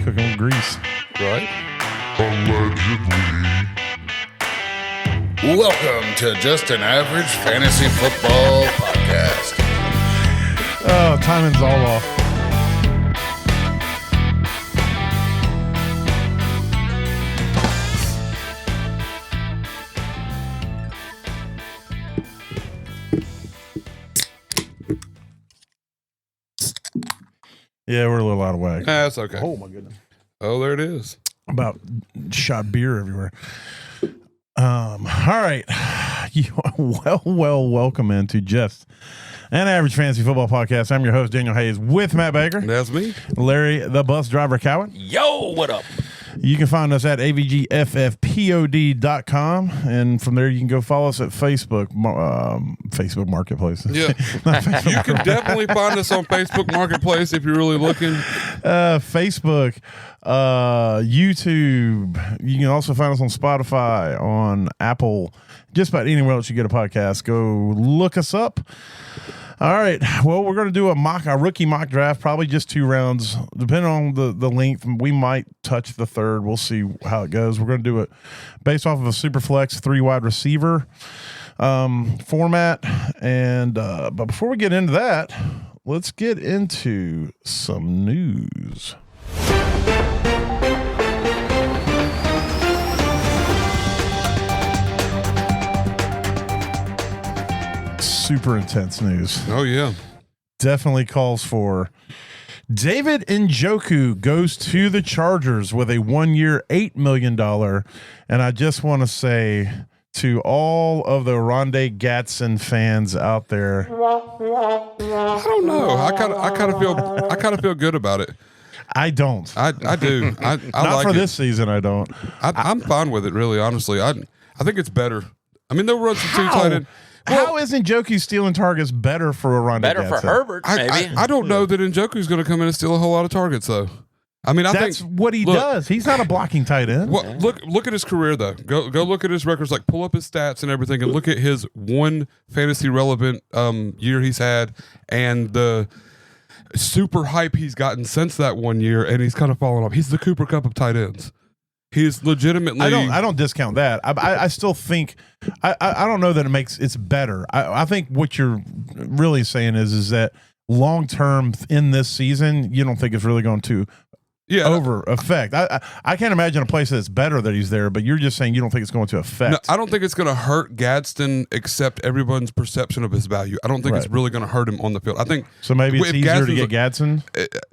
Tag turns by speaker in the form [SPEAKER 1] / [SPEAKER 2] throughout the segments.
[SPEAKER 1] cooking with grease.
[SPEAKER 2] Right?
[SPEAKER 3] Allegedly.
[SPEAKER 2] Welcome to Just an Average Fantasy Football Podcast.
[SPEAKER 1] Oh, timing's all off. Yeah, we're a little out of whack.
[SPEAKER 2] That's okay.
[SPEAKER 1] Oh my goodness.
[SPEAKER 2] Oh, there it is.
[SPEAKER 1] About shot beer everywhere. All right. Welcome into Just an Average Fantasy Football Podcast. I'm your host, Daniel Hayes, with Matt Baker.
[SPEAKER 2] That's me.
[SPEAKER 1] Larry, the bus driver, Cowan.
[SPEAKER 4] Yo, what up?
[SPEAKER 1] You can find us at avgffpod.com, and from there you can go follow us at Facebook Marketplace.
[SPEAKER 2] Yeah. You can definitely find us on Facebook Marketplace if you're really looking.
[SPEAKER 1] Facebook, YouTube. You can also find us on Spotify, on Apple, just about anywhere else you get a podcast. Go look us up. All right. Well, we're going to do a rookie mock draft, probably just 2 rounds, depending on the length. We might touch the third. We'll see how it goes. We're going to do it based off of a super flex 3 wide receiver format. And but before we get into that, let's get into some news. Super intense news.
[SPEAKER 2] Oh, yeah.
[SPEAKER 1] Definitely calls for David Njoku goes to the Chargers with a 1-year, $8 million. And I just want to say to all of the Rondé Gatson fans out there,
[SPEAKER 2] I don't know. I kind of feel good about it.
[SPEAKER 1] I don't.
[SPEAKER 2] I do. I
[SPEAKER 1] Not
[SPEAKER 2] like
[SPEAKER 1] for
[SPEAKER 2] it.
[SPEAKER 1] this season. I don't.
[SPEAKER 2] I'm fine with it, really, honestly. I think it's better. I mean, they'll run some two tight end.
[SPEAKER 1] How is Njoku stealing targets better for a Rondé
[SPEAKER 4] Better
[SPEAKER 1] Gatson?
[SPEAKER 4] for Herbert, maybe.
[SPEAKER 2] I don't know that Njoku's going to come in and steal a whole lot of targets, though. I mean,
[SPEAKER 1] That's what he does. He's not a blocking tight end.
[SPEAKER 2] Well, look at his career though. Go look at his records. Like pull up his stats and everything, and look at his one fantasy relevant year he's had, and the super hype he's gotten since that 1 year, and he's kind of fallen off. He's the Cooper Kupp of tight ends. He's legitimately.
[SPEAKER 1] I don't discount that. I still think I don't know that it's better. I think what you're really saying is that long term in this season, you don't think it's really going to over affect. I can't imagine a place that's better that he's there, but you're just saying you don't think it's going to affect.
[SPEAKER 2] No, I don't think it's going to hurt Gadsden except everyone's perception of his value. I don't think it's really going to hurt him on the field. I think
[SPEAKER 1] so. Maybe it's easier to get Gadsden.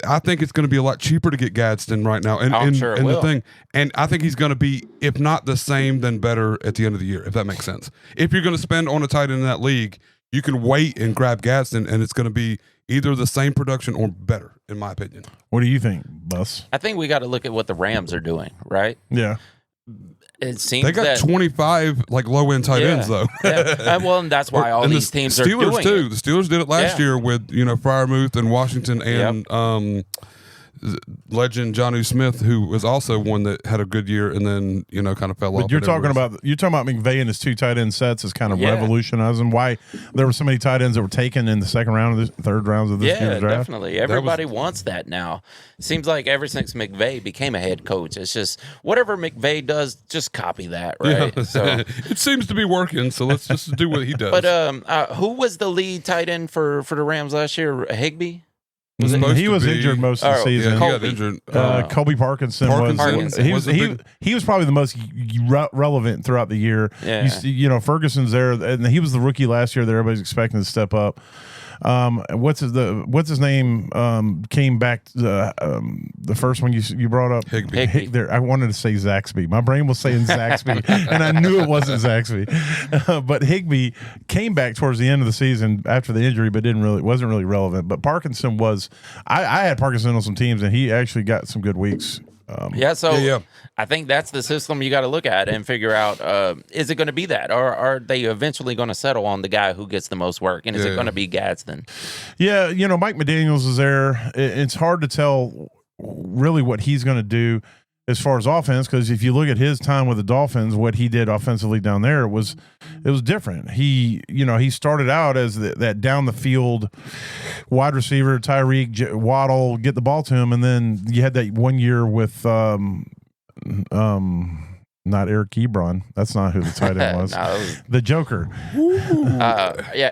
[SPEAKER 2] I think it's going to be a lot cheaper to get Gadsden right now, and the thing, and I think he's going to be, if not the same, then better at the end of the year. If that makes sense. If you're going to spend on a tight end in that league, you can wait and grab Gadsden, and it's going to be either the same production or better, in my opinion.
[SPEAKER 1] What do you think, Bus?
[SPEAKER 4] I think we got to look at what the Rams are doing, right?
[SPEAKER 1] Yeah.
[SPEAKER 4] It seems
[SPEAKER 2] they got 25 like low end tight ends though.
[SPEAKER 4] Yeah. Well, and that's why all these teams are doing
[SPEAKER 2] Steelers too.
[SPEAKER 4] it.
[SPEAKER 2] The Steelers did it last year with Freiermuth and Washington and legend Jonnu Smith, who was also one that had a good year and then kind of fell off.
[SPEAKER 1] But you're talking about McVay and his 2 tight end sets is kind of revolutionizing why there were so many tight ends that were taken in the second round of the third rounds of this year's draft.
[SPEAKER 4] Definitely. Everybody wants that now. Seems like ever since McVay became a head coach, it's just whatever McVay does, just copy that, right?
[SPEAKER 2] Yeah.
[SPEAKER 4] So
[SPEAKER 2] it seems to be working, so let's just do what he does.
[SPEAKER 4] But who was the lead tight end for the Rams last year? Higbee?
[SPEAKER 1] He was injured most of the season.
[SPEAKER 2] Yeah, he got injured.
[SPEAKER 1] Colby Parkinson he was probably the most relevant throughout the year.
[SPEAKER 4] Yeah.
[SPEAKER 1] Ferguson's there, and he was the rookie last year that everybody's expecting to step up. What's his name? Came back the first one you brought up.
[SPEAKER 2] Higbee.
[SPEAKER 1] I wanted to say Zaxby. My brain was saying Zaxby, and I knew it wasn't Zaxby. But Higbee came back towards the end of the season after the injury, but wasn't really relevant. But Parkinson was. I had Parkinson on some teams, and he actually got some good weeks.
[SPEAKER 4] I think that's the system you got to look at and figure out, is it going to be that? Or are they eventually going to settle on the guy who gets the most work? And is it going to be Gadsden?
[SPEAKER 1] Yeah, Mike McDaniels is there. It's hard to tell really what he's going to do. as far as offense, because if you look at his time with the Dolphins, what he did offensively down there it was different. He started out as that down the field wide receiver, Tyreek, Waddle, get the ball to him, and then you had that 1 year with not Eric Ebron. That's not who the tight end was. The Joker.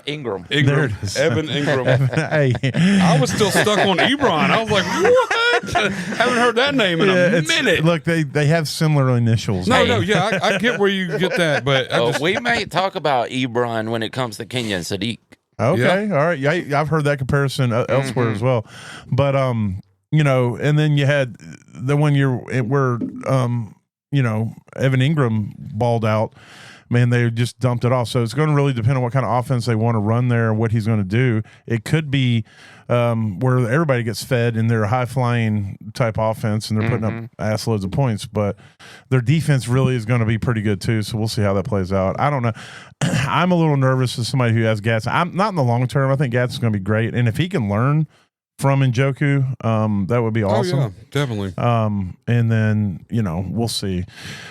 [SPEAKER 4] Ingram.
[SPEAKER 1] There it is.
[SPEAKER 2] Evan Ingram.
[SPEAKER 1] Hey.
[SPEAKER 2] I was still stuck on Ebron. I was like, what? Haven't heard that name in a minute.
[SPEAKER 1] Look, they have similar initials.
[SPEAKER 2] No, yeah, I get where you get that, but
[SPEAKER 4] we may talk about Ebron when it comes to Kenyon Sadiq.
[SPEAKER 1] Okay, all right. Yeah, I've heard that comparison elsewhere as well. But and then you had the 1 year where Evan Ingram balled out. Man, they just dumped it off. So it's going to really depend on what kind of offense they want to run there and what he's going to do. It could be where everybody gets fed in their high-flying type offense, and they're putting up ass loads of points. But their defense really is going to be pretty good too. So we'll see how that plays out. I don't know. I'm a little nervous as somebody who has Gatz. I'm not in the long term. I think Gatz is going to be great, and if he can learn from Njoku, that would be awesome.
[SPEAKER 2] Oh, yeah, definitely.
[SPEAKER 1] And then, we'll see.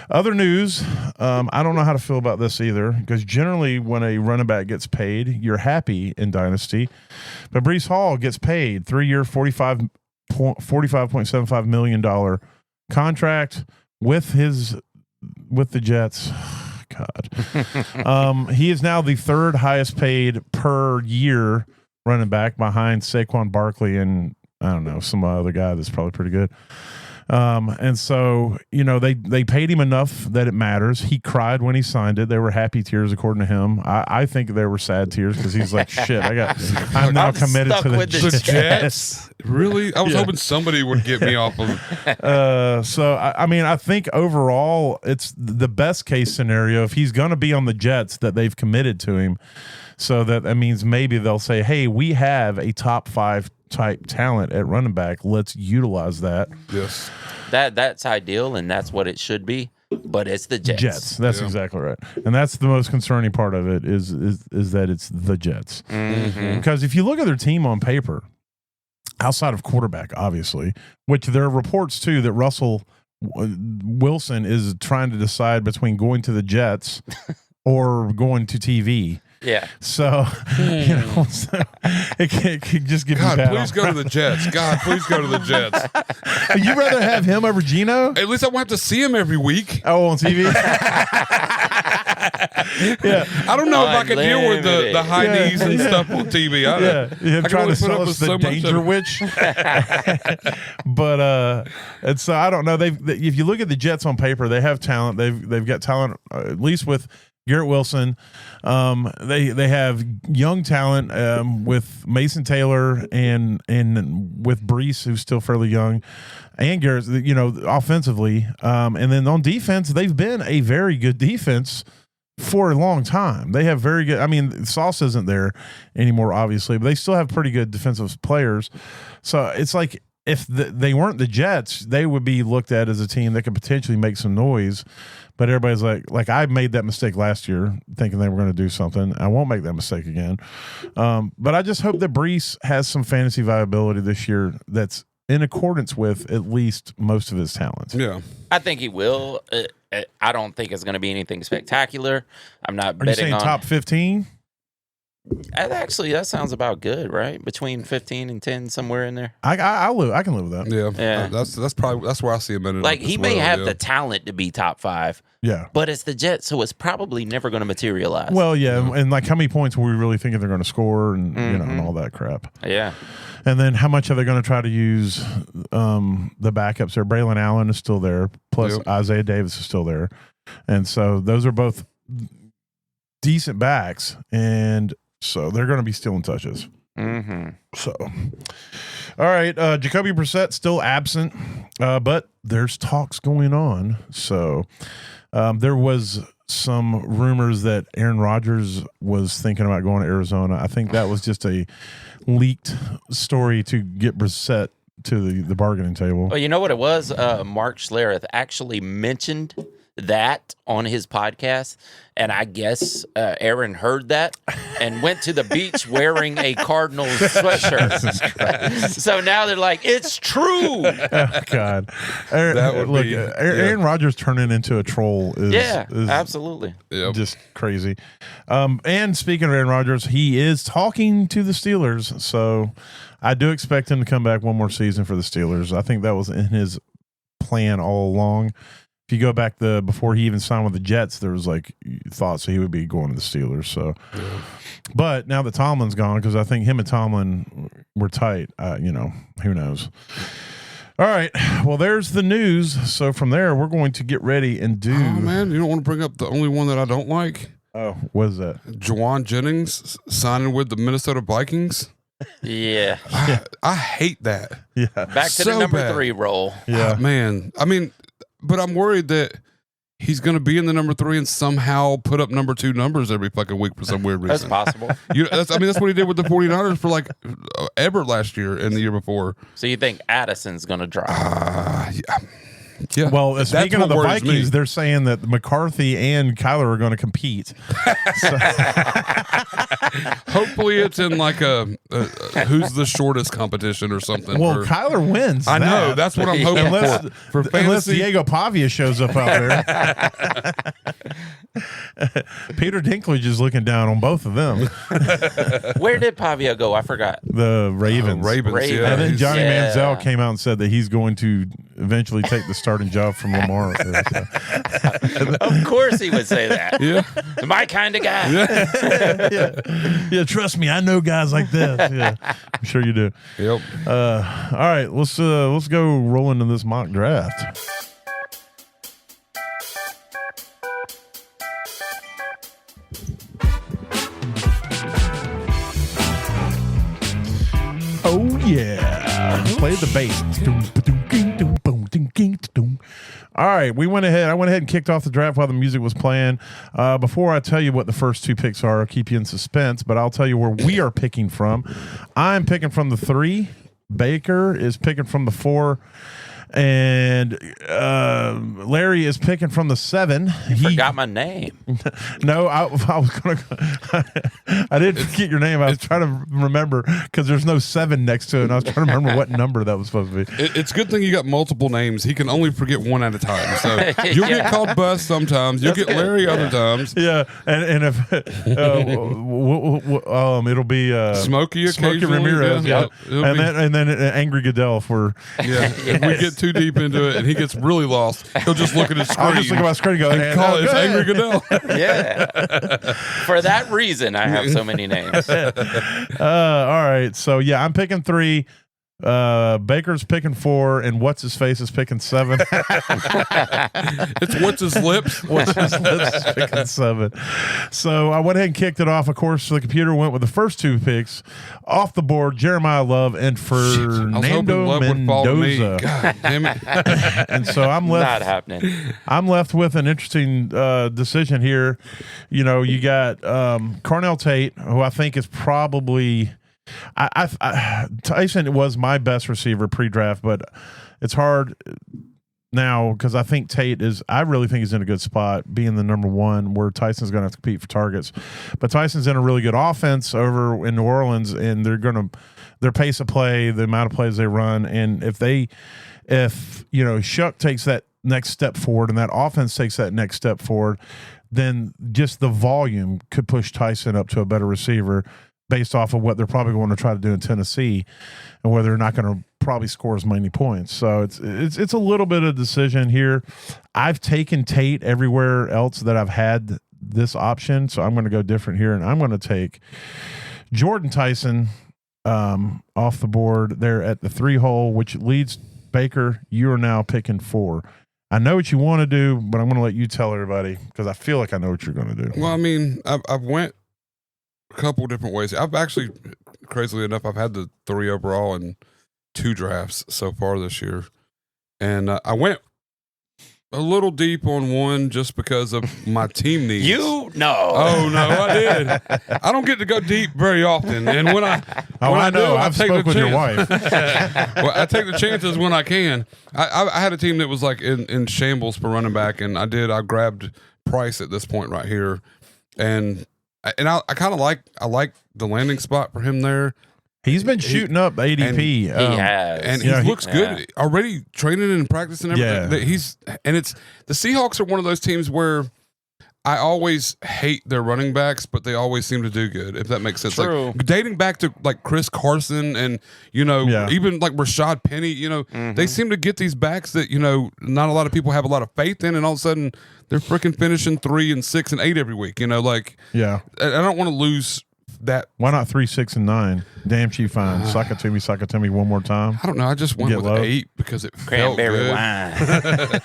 [SPEAKER 1] Other news, I don't know how to feel about this either, because generally when a running back gets paid, you're happy in Dynasty. But Breece Hall gets paid 3-year, $45.75 million contract with the Jets. God. He is now the third highest paid per year running back behind Saquon Barkley and I don't know, some other guy that's probably pretty good. And so, they paid him enough that it matters. He cried when he signed it. They were happy tears, according to him. I think they were sad tears because he's like, shit, I'm now committed to the
[SPEAKER 2] Jets. Really? I was hoping somebody would get me off of.
[SPEAKER 1] So, I think overall it's the best case scenario. If he's going to be on the Jets, that they've committed to him. So that means maybe they'll say, hey, we have a top 5 type talent at running back. Let's utilize that.
[SPEAKER 2] Yes.
[SPEAKER 4] That's ideal, and that's what it should be. But it's the Jets.
[SPEAKER 1] That's exactly right. And that's the most concerning part of it is that it's the Jets.
[SPEAKER 4] Mm-hmm.
[SPEAKER 1] Because if you look at their team on paper, outside of quarterback, obviously, which there are reports too that Russell Wilson is trying to decide between going to the Jets or going to TV.
[SPEAKER 4] Yeah.
[SPEAKER 1] So, it could just give
[SPEAKER 2] God,
[SPEAKER 1] you bad.
[SPEAKER 2] Please go to the Jets. God, please go to the Jets.
[SPEAKER 1] You'd rather have him over Geno?
[SPEAKER 2] At least I won't have to see him every week.
[SPEAKER 1] Oh, on TV? Yeah.
[SPEAKER 2] I don't know if I can deal with the high knees and stuff on TV.
[SPEAKER 1] Him
[SPEAKER 2] I
[SPEAKER 1] trying to
[SPEAKER 2] put
[SPEAKER 1] sell
[SPEAKER 2] up
[SPEAKER 1] us
[SPEAKER 2] with
[SPEAKER 1] the
[SPEAKER 2] so much
[SPEAKER 1] Danger
[SPEAKER 2] of-
[SPEAKER 1] Witch. But and so I don't know. If you look at the Jets on paper, they have talent. They've got talent at least with Garrett Wilson. They have young talent with Mason Taylor and with Breece, who's still fairly young, and Garrett, offensively. And then on defense, they've been a very good defense for a long time. They have very good. Sauce isn't there anymore, obviously, but they still have pretty good defensive players. So it's like if they weren't the Jets, they would be looked at as a team that could potentially make some noise. But everybody's like I made that mistake last year thinking they were going to do something. I won't make that mistake again. But I just hope that Breece has some fantasy viability this year that's in accordance with at least most of his talents.
[SPEAKER 2] Yeah.
[SPEAKER 4] I think he will. I don't think it's going to be anything spectacular. I'm not
[SPEAKER 1] Are you
[SPEAKER 4] betting
[SPEAKER 1] saying
[SPEAKER 4] on
[SPEAKER 1] top 15?
[SPEAKER 4] Actually, that sounds about good, right? Between 15 and 10, somewhere in there.
[SPEAKER 1] I can live with that.
[SPEAKER 2] Yeah. That's where I see him in.
[SPEAKER 4] Like he may have the talent to be top 5.
[SPEAKER 1] Yeah.
[SPEAKER 4] But it's the Jets, so it's probably never going to materialize.
[SPEAKER 1] Well, yeah, and like how many points were we really thinking they're going to score, and and all that crap.
[SPEAKER 4] Yeah.
[SPEAKER 1] And then how much are they going to try to use the backups there? Braylon Allen is still there, plus Isaiah Davis is still there, and so those are both decent backs, and so they're going to be stealing touches.
[SPEAKER 4] Mm-hmm.
[SPEAKER 1] So, all right, Jacoby Brissett still absent, but there's talks going on. So there was some rumors that Aaron Rodgers was thinking about going to Arizona. I think that was just a leaked story to get Brissett to the bargaining table.
[SPEAKER 4] Well, you know what it was? Mark Schlereth actually mentioned that on his podcast, and I guess Aaron heard that and went to the beach wearing a Cardinals sweatshirt. So now they're like, it's true.
[SPEAKER 1] Oh, God. Aaron Rodgers turning into a troll is
[SPEAKER 4] absolutely.
[SPEAKER 1] Just crazy. And speaking of Aaron Rodgers, he is talking to the Steelers, so I do expect him to come back one more season for the Steelers. I think that was in his plan all along. If you go back before he even signed with the Jets, there was like thoughts that he would be going to the Steelers. So, but now that Tomlin's gone, because I think him and Tomlin were tight. Who knows? All right. Well, there's the news. So from there, we're going to get ready and do.
[SPEAKER 2] Oh man, you don't want to bring up the only one that I don't like.
[SPEAKER 1] Oh, what is that?
[SPEAKER 2] Juwan Jennings signing with the Minnesota Vikings.
[SPEAKER 4] Yeah.
[SPEAKER 2] I hate that.
[SPEAKER 1] Yeah.
[SPEAKER 4] Back to the number 3 role.
[SPEAKER 1] Yeah.
[SPEAKER 2] Man. I mean, but I'm worried that he's going to be in the number 3 and somehow put up number 2 numbers every fucking week for some weird reason.
[SPEAKER 4] That's possible.
[SPEAKER 2] That's what he did with the 49ers for like ever last year and the year before.
[SPEAKER 4] So you think Addison's going to drop?
[SPEAKER 2] Yeah.
[SPEAKER 1] Well, speaking of the Vikings, they're saying that McCarthy and Kyler are going to compete.
[SPEAKER 2] Hopefully it's in like a who's the shortest competition or something.
[SPEAKER 1] Well, Kyler wins.
[SPEAKER 2] I know. That's what I'm hoping for fantasy.
[SPEAKER 1] Unless Diego Pavia shows up out there. Peter Dinklage is looking down on both of them.
[SPEAKER 4] Where did Pavia go? I forgot.
[SPEAKER 1] The Ravens.
[SPEAKER 2] Ravens. Yeah.
[SPEAKER 1] And then Johnny Manziel came out and said that he's going to eventually take the starting job from Lamar.
[SPEAKER 4] Of course he would say that.
[SPEAKER 2] Yeah.
[SPEAKER 4] My kind of guy.
[SPEAKER 1] Yeah, trust me, I know guys like this. Yeah, I'm sure you do.
[SPEAKER 2] Yep.
[SPEAKER 1] All right, let's go roll into this mock draft. Oh yeah, play the bass. All right, I went ahead and kicked off the draft while the music was playing. Before I tell you what the first 2 picks are, I'll keep you in suspense, but I'll tell you where we are picking from. I'm picking from the 3. Baker is picking from the 4. And Larry is picking from the 7.
[SPEAKER 4] He forgot my name.
[SPEAKER 1] No, I was gonna. I didn't forget your name. I was trying to remember because there's no 7 next to it. And I was trying to remember what number that was supposed to be.
[SPEAKER 2] It's a good thing you got multiple names. He can only forget one at a time. So you'll get called Buzz sometimes. You'll get Larry other times.
[SPEAKER 1] Yeah, and if it'll be Smokey Ramirez.
[SPEAKER 2] Yeah.
[SPEAKER 1] And then Angry Goodell for
[SPEAKER 2] if we get too deep into it and he gets really lost, he'll just look at his screen.
[SPEAKER 1] I'll just look at my screen and go,
[SPEAKER 2] and call it Angry Goodell.
[SPEAKER 4] Yeah. For that reason, I have so many names.
[SPEAKER 1] All right. So, yeah, I'm picking 3. Baker's picking 4, and what's his face is picking 7.
[SPEAKER 2] It's what's his lips.
[SPEAKER 1] What's his lips is picking 7. So I went ahead and kicked it off. Of course, the computer went with the first 2 picks off the board: Jeremiah Love and Fernando Mendoza.
[SPEAKER 2] God damn it!
[SPEAKER 1] And so I'm left.
[SPEAKER 4] Not happening.
[SPEAKER 1] I'm left with an interesting decision here. You know, you got Carnell Tate, who I think is probably. Tyson was my best receiver pre-draft, but it's hard now because I think Tate is. I really think he's in a good spot, being the number 1, where Tyson's going to have to compete for targets. But Tyson's in a really good offense over in New Orleans, and their pace of play, the amount of plays they run, and if Shuck takes that next step forward and that offense takes that next step forward, then just the volume could push Tyson up to a better receiver, based off of what they're probably going to try to do in Tennessee, and where they're not going to probably score as many points. So it's a little bit of decision here. I've taken Tate everywhere else that I've had this option, so I'm going to go different here, and I'm going to take Jordan Tyson off the board there at the 3 hole, which leads Baker. You are now picking 4. I know what you want to do, but I'm going to let you tell everybody because I feel like I know what you're going to do.
[SPEAKER 2] Well, I mean, I've went a couple different ways. I've actually, crazily enough, I've had the 3 overall in 2 drafts so far this year, and I went a little deep on one just because of my team needs.
[SPEAKER 4] You no.
[SPEAKER 2] Oh no, I did. I don't get to go deep very often, and when I
[SPEAKER 1] I know.
[SPEAKER 2] do,
[SPEAKER 1] I've
[SPEAKER 2] take
[SPEAKER 1] spoke
[SPEAKER 2] the
[SPEAKER 1] with your
[SPEAKER 2] chance.
[SPEAKER 1] wife.
[SPEAKER 2] Well, I take the chances when I can. I had a team that was like in shambles for running back, and I grabbed Price at this point right here, and I kind of like the landing spot for him there.
[SPEAKER 1] He's been shooting up ADP.
[SPEAKER 4] He has.
[SPEAKER 2] And
[SPEAKER 1] You know,
[SPEAKER 2] he looks good already, training and practicing everything.
[SPEAKER 1] Yeah.
[SPEAKER 2] It's the Seahawks are one of those teams where I always hate their running backs, but they always seem to do good, if that makes sense.
[SPEAKER 4] True.
[SPEAKER 2] Like dating back to like Chris Carson and even like Rashad Penny, they seem to get these backs that not a lot of people have a lot of faith in, and all of a sudden they're freaking finishing 3 and 6 and 8 every week.
[SPEAKER 1] Yeah.
[SPEAKER 2] I don't want to lose that.
[SPEAKER 1] Why not 3, 6, and 9? Damn, she fine. Suck it to me one more time.
[SPEAKER 2] I don't know. I just went
[SPEAKER 1] Get
[SPEAKER 2] with
[SPEAKER 1] low.
[SPEAKER 2] 8 because it
[SPEAKER 4] Cranberry
[SPEAKER 2] felt good.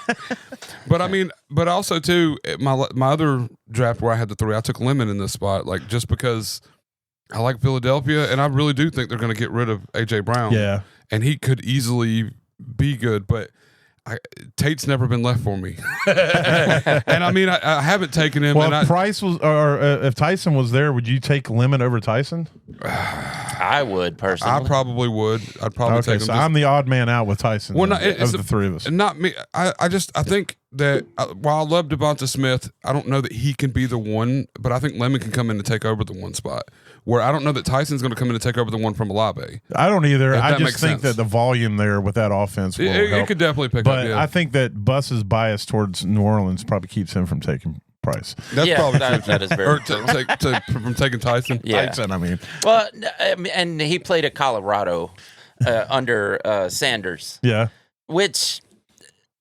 [SPEAKER 4] wine.
[SPEAKER 2] But also too, my other draft where I had the 3, I took Lemon in this spot, like just because I like Philadelphia, and I really do think they're going to get rid of AJ Brown.
[SPEAKER 1] Yeah.
[SPEAKER 2] And he could easily be good, but Tate's never been left for me. And I haven't taken him.
[SPEAKER 1] Well, if Price was, or if Tyson was there, would you take Lemon over Tyson?
[SPEAKER 4] I would personally.
[SPEAKER 2] I probably would. I'd probably take him.
[SPEAKER 1] So I'm the odd man out with Tyson.
[SPEAKER 2] Well,
[SPEAKER 1] of the three of us.
[SPEAKER 2] Not me. I think that while I love Devonta Smith, I don't know that he can be the one, but I think Lemon can come in and take over the one spot. Where I don't know that Tyson's going to come in and take over the one from Olave.
[SPEAKER 1] I don't either. I just
[SPEAKER 2] makes
[SPEAKER 1] think
[SPEAKER 2] sense.
[SPEAKER 1] that the volume there with that offense will help.
[SPEAKER 2] It could definitely pick
[SPEAKER 1] but
[SPEAKER 2] up. Yeah.
[SPEAKER 1] I think that Bus's bias towards New Orleans probably keeps him from taking Price.
[SPEAKER 2] That's probably true.
[SPEAKER 4] that is very
[SPEAKER 2] or
[SPEAKER 4] true.
[SPEAKER 2] from taking Tyson.
[SPEAKER 4] Yeah.
[SPEAKER 1] Tyson, I mean.
[SPEAKER 4] Well, and he played at Colorado under Sanders,
[SPEAKER 1] Yeah.
[SPEAKER 4] which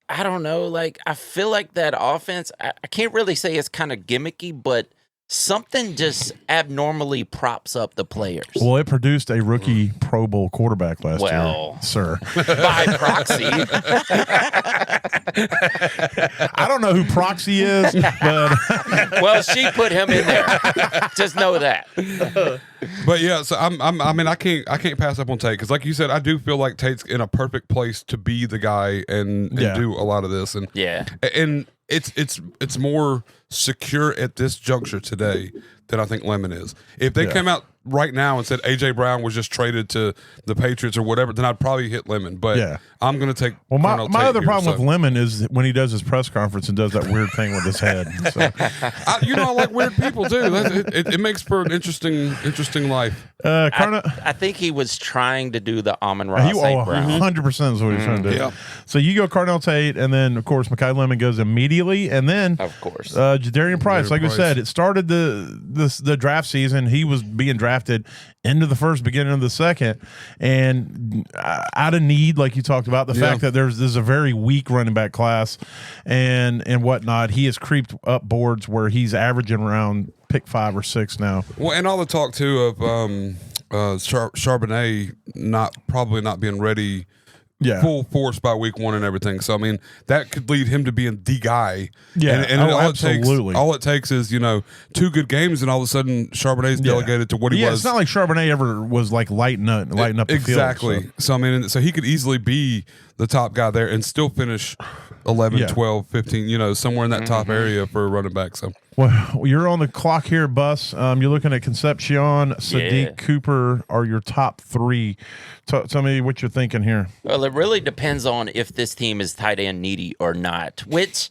[SPEAKER 4] I don't know. Like, I feel like that offense, I can't really say it's kind of gimmicky, but something just abnormally props up the players.
[SPEAKER 1] Well, it produced a rookie Pro Bowl quarterback last year, sir.
[SPEAKER 4] By proxy.
[SPEAKER 1] I don't know who Proxy is, but
[SPEAKER 4] Well, she put him in there. Just know that.
[SPEAKER 2] But yeah, so I can't pass up on Tate because, like you said, I do feel like Tate's in a perfect place to be the guy and do a lot of this, and it's more secure at this juncture today than I think Lemon is. If they came out right now and said AJ Brown was just traded to the Patriots or whatever, then I'd probably hit Lemon. But I'm going to take.
[SPEAKER 1] Well, my other problem
[SPEAKER 2] with
[SPEAKER 1] Lemon is when he does his press conference and does that weird thing with his head. So.
[SPEAKER 2] I like weird people too. It makes for an interesting life.
[SPEAKER 4] I think he was trying to do the Amon-Ra St. Brown.
[SPEAKER 1] 100% is what he's trying to do.
[SPEAKER 2] Yeah.
[SPEAKER 1] So you go Cardinal Tate, and then of course Mekhi Lemon goes immediately, and then
[SPEAKER 4] Of course.
[SPEAKER 1] Jadarian Price. Like we
[SPEAKER 2] Price.
[SPEAKER 1] said, it started the draft season. He was being drafted into the first, beginning of the second, and out of need, like you talked about, the fact that there's a very weak running back class, and whatnot. He has creeped up boards where he's averaging around pick 5 or 6 now.
[SPEAKER 2] Well, and all the talk too of Charbonnet probably not being ready full force by week 1 and everything. So I mean that could lead him to being the guy.
[SPEAKER 1] Yeah,
[SPEAKER 2] and
[SPEAKER 1] absolutely.
[SPEAKER 2] All it takes is 2 good games, and all of a sudden Charbonnet's delegated to what he was.
[SPEAKER 1] It's not like Charbonnet ever was like lighting up the
[SPEAKER 2] exactly.
[SPEAKER 1] field.
[SPEAKER 2] So I mean, so he could easily be the top guy there and still finish 11, 12, 15, somewhere in that top area for a running back. So.
[SPEAKER 1] Well, you're on the clock here, Bus. You're looking at Concepcion, Sadiq, Cooper are your top 3. Tell me what you're thinking here.
[SPEAKER 4] Well, it really depends on if this team is tight end needy or not, which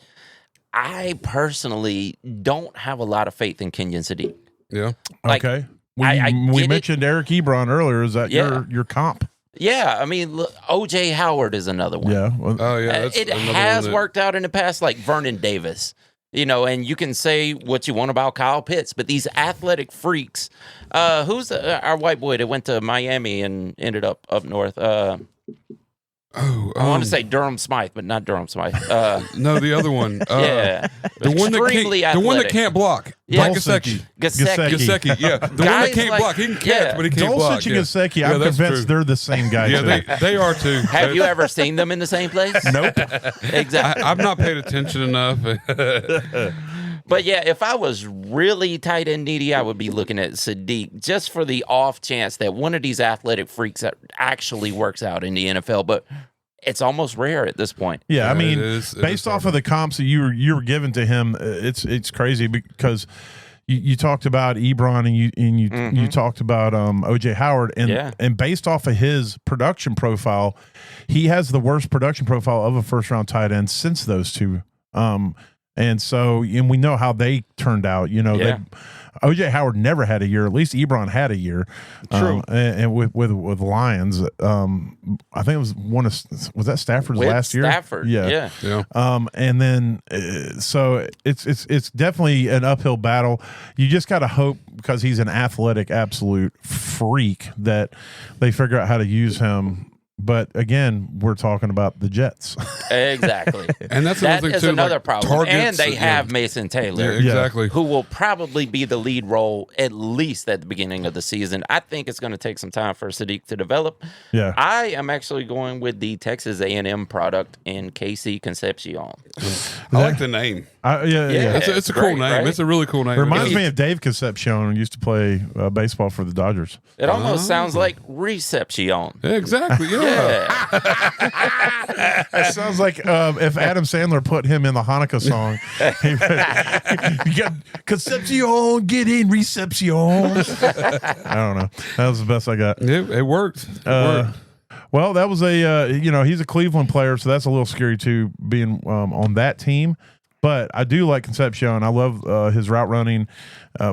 [SPEAKER 4] I personally don't have a lot of faith in Kenyon Sadiq.
[SPEAKER 2] Yeah.
[SPEAKER 4] Like,
[SPEAKER 1] okay.
[SPEAKER 4] I
[SPEAKER 1] We mentioned Eric Ebron earlier. Is that your comp?
[SPEAKER 4] Yeah, I mean, look, O.J. Howard is another one.
[SPEAKER 1] Yeah. Well,
[SPEAKER 2] Oh yeah. That's
[SPEAKER 4] It
[SPEAKER 2] another
[SPEAKER 4] has
[SPEAKER 2] one
[SPEAKER 4] worked out in the past, like Vernon Davis. And you can say what you want about Kyle Pitts, but these athletic freaks. Who's our white boy that went to Miami and ended up north? I want to say Durham Smythe, but not Durham Smythe.
[SPEAKER 2] No, the other one.
[SPEAKER 4] Yeah,
[SPEAKER 2] the one that can't block.
[SPEAKER 4] Yeah.
[SPEAKER 2] Like Gesicki.
[SPEAKER 4] Gasecki.
[SPEAKER 2] Yeah, the one that
[SPEAKER 4] Guys
[SPEAKER 2] can't
[SPEAKER 4] like-
[SPEAKER 2] block. He can catch, but he can't block.
[SPEAKER 1] Dulcich and
[SPEAKER 2] Yeah.
[SPEAKER 1] Gesicki,
[SPEAKER 2] Yeah,
[SPEAKER 1] I'm
[SPEAKER 2] that's
[SPEAKER 1] convinced
[SPEAKER 2] true.
[SPEAKER 1] they're the same guy.
[SPEAKER 2] Yeah,
[SPEAKER 1] too.
[SPEAKER 2] they are too.
[SPEAKER 4] Have you ever seen them in the same place?
[SPEAKER 1] Nope.
[SPEAKER 4] Exactly.
[SPEAKER 2] I've not paid attention enough.
[SPEAKER 4] But yeah, if I was really tight end needy, I would be looking at Sadiq just for the off chance that one of these athletic freaks that actually works out in the NFL. But it's almost rare at this point.
[SPEAKER 1] Yeah, I mean,
[SPEAKER 2] it
[SPEAKER 1] based
[SPEAKER 2] is
[SPEAKER 1] off of the comps that you were given to him, it's crazy because you talked about Ebron and you talked about OJ Howard and based off of his production profile, he has the worst production profile of a first round tight end since those two. And we know how they turned out. OJ Howard never had a year. At least Ebron had a year.
[SPEAKER 4] True.
[SPEAKER 1] And with Lions, I think it was was that Stafford's
[SPEAKER 4] With
[SPEAKER 1] last year?
[SPEAKER 4] Stafford, yeah.
[SPEAKER 1] And then so it's definitely an uphill battle. You just got to hope because he's an athletic absolute freak that they figure out how to use him. But again, we're talking about the Jets.
[SPEAKER 4] Exactly.
[SPEAKER 2] And that's another thing, too,
[SPEAKER 4] another
[SPEAKER 2] like
[SPEAKER 4] problem.
[SPEAKER 2] targets,
[SPEAKER 4] And they have Mason Taylor.
[SPEAKER 2] Yeah, exactly.
[SPEAKER 4] Who will probably be the lead role at least at the beginning of the season. I think it's going to take some time for Sadiq to develop.
[SPEAKER 1] Yeah.
[SPEAKER 4] I am actually going with the Texas A&M product in KC Concepcion.
[SPEAKER 2] I like the name.
[SPEAKER 1] Yeah.
[SPEAKER 2] It's a cool
[SPEAKER 4] great,
[SPEAKER 2] name.
[SPEAKER 4] right?
[SPEAKER 2] It's a really cool name.
[SPEAKER 1] Reminds me of Dave Concepcion, who used to play baseball for the Dodgers.
[SPEAKER 4] It almost sounds like Recepcion.
[SPEAKER 2] Yeah, exactly. Yeah.
[SPEAKER 1] It sounds like if Adam Sandler put him in the Hanukkah song. You got Concepcion, get in Recepcion. I don't know. That was the best I got.
[SPEAKER 2] It worked.
[SPEAKER 1] Well, that was he's a Cleveland player, so that's a little scary too, being on that team. But I do like Concepcion. I love his route running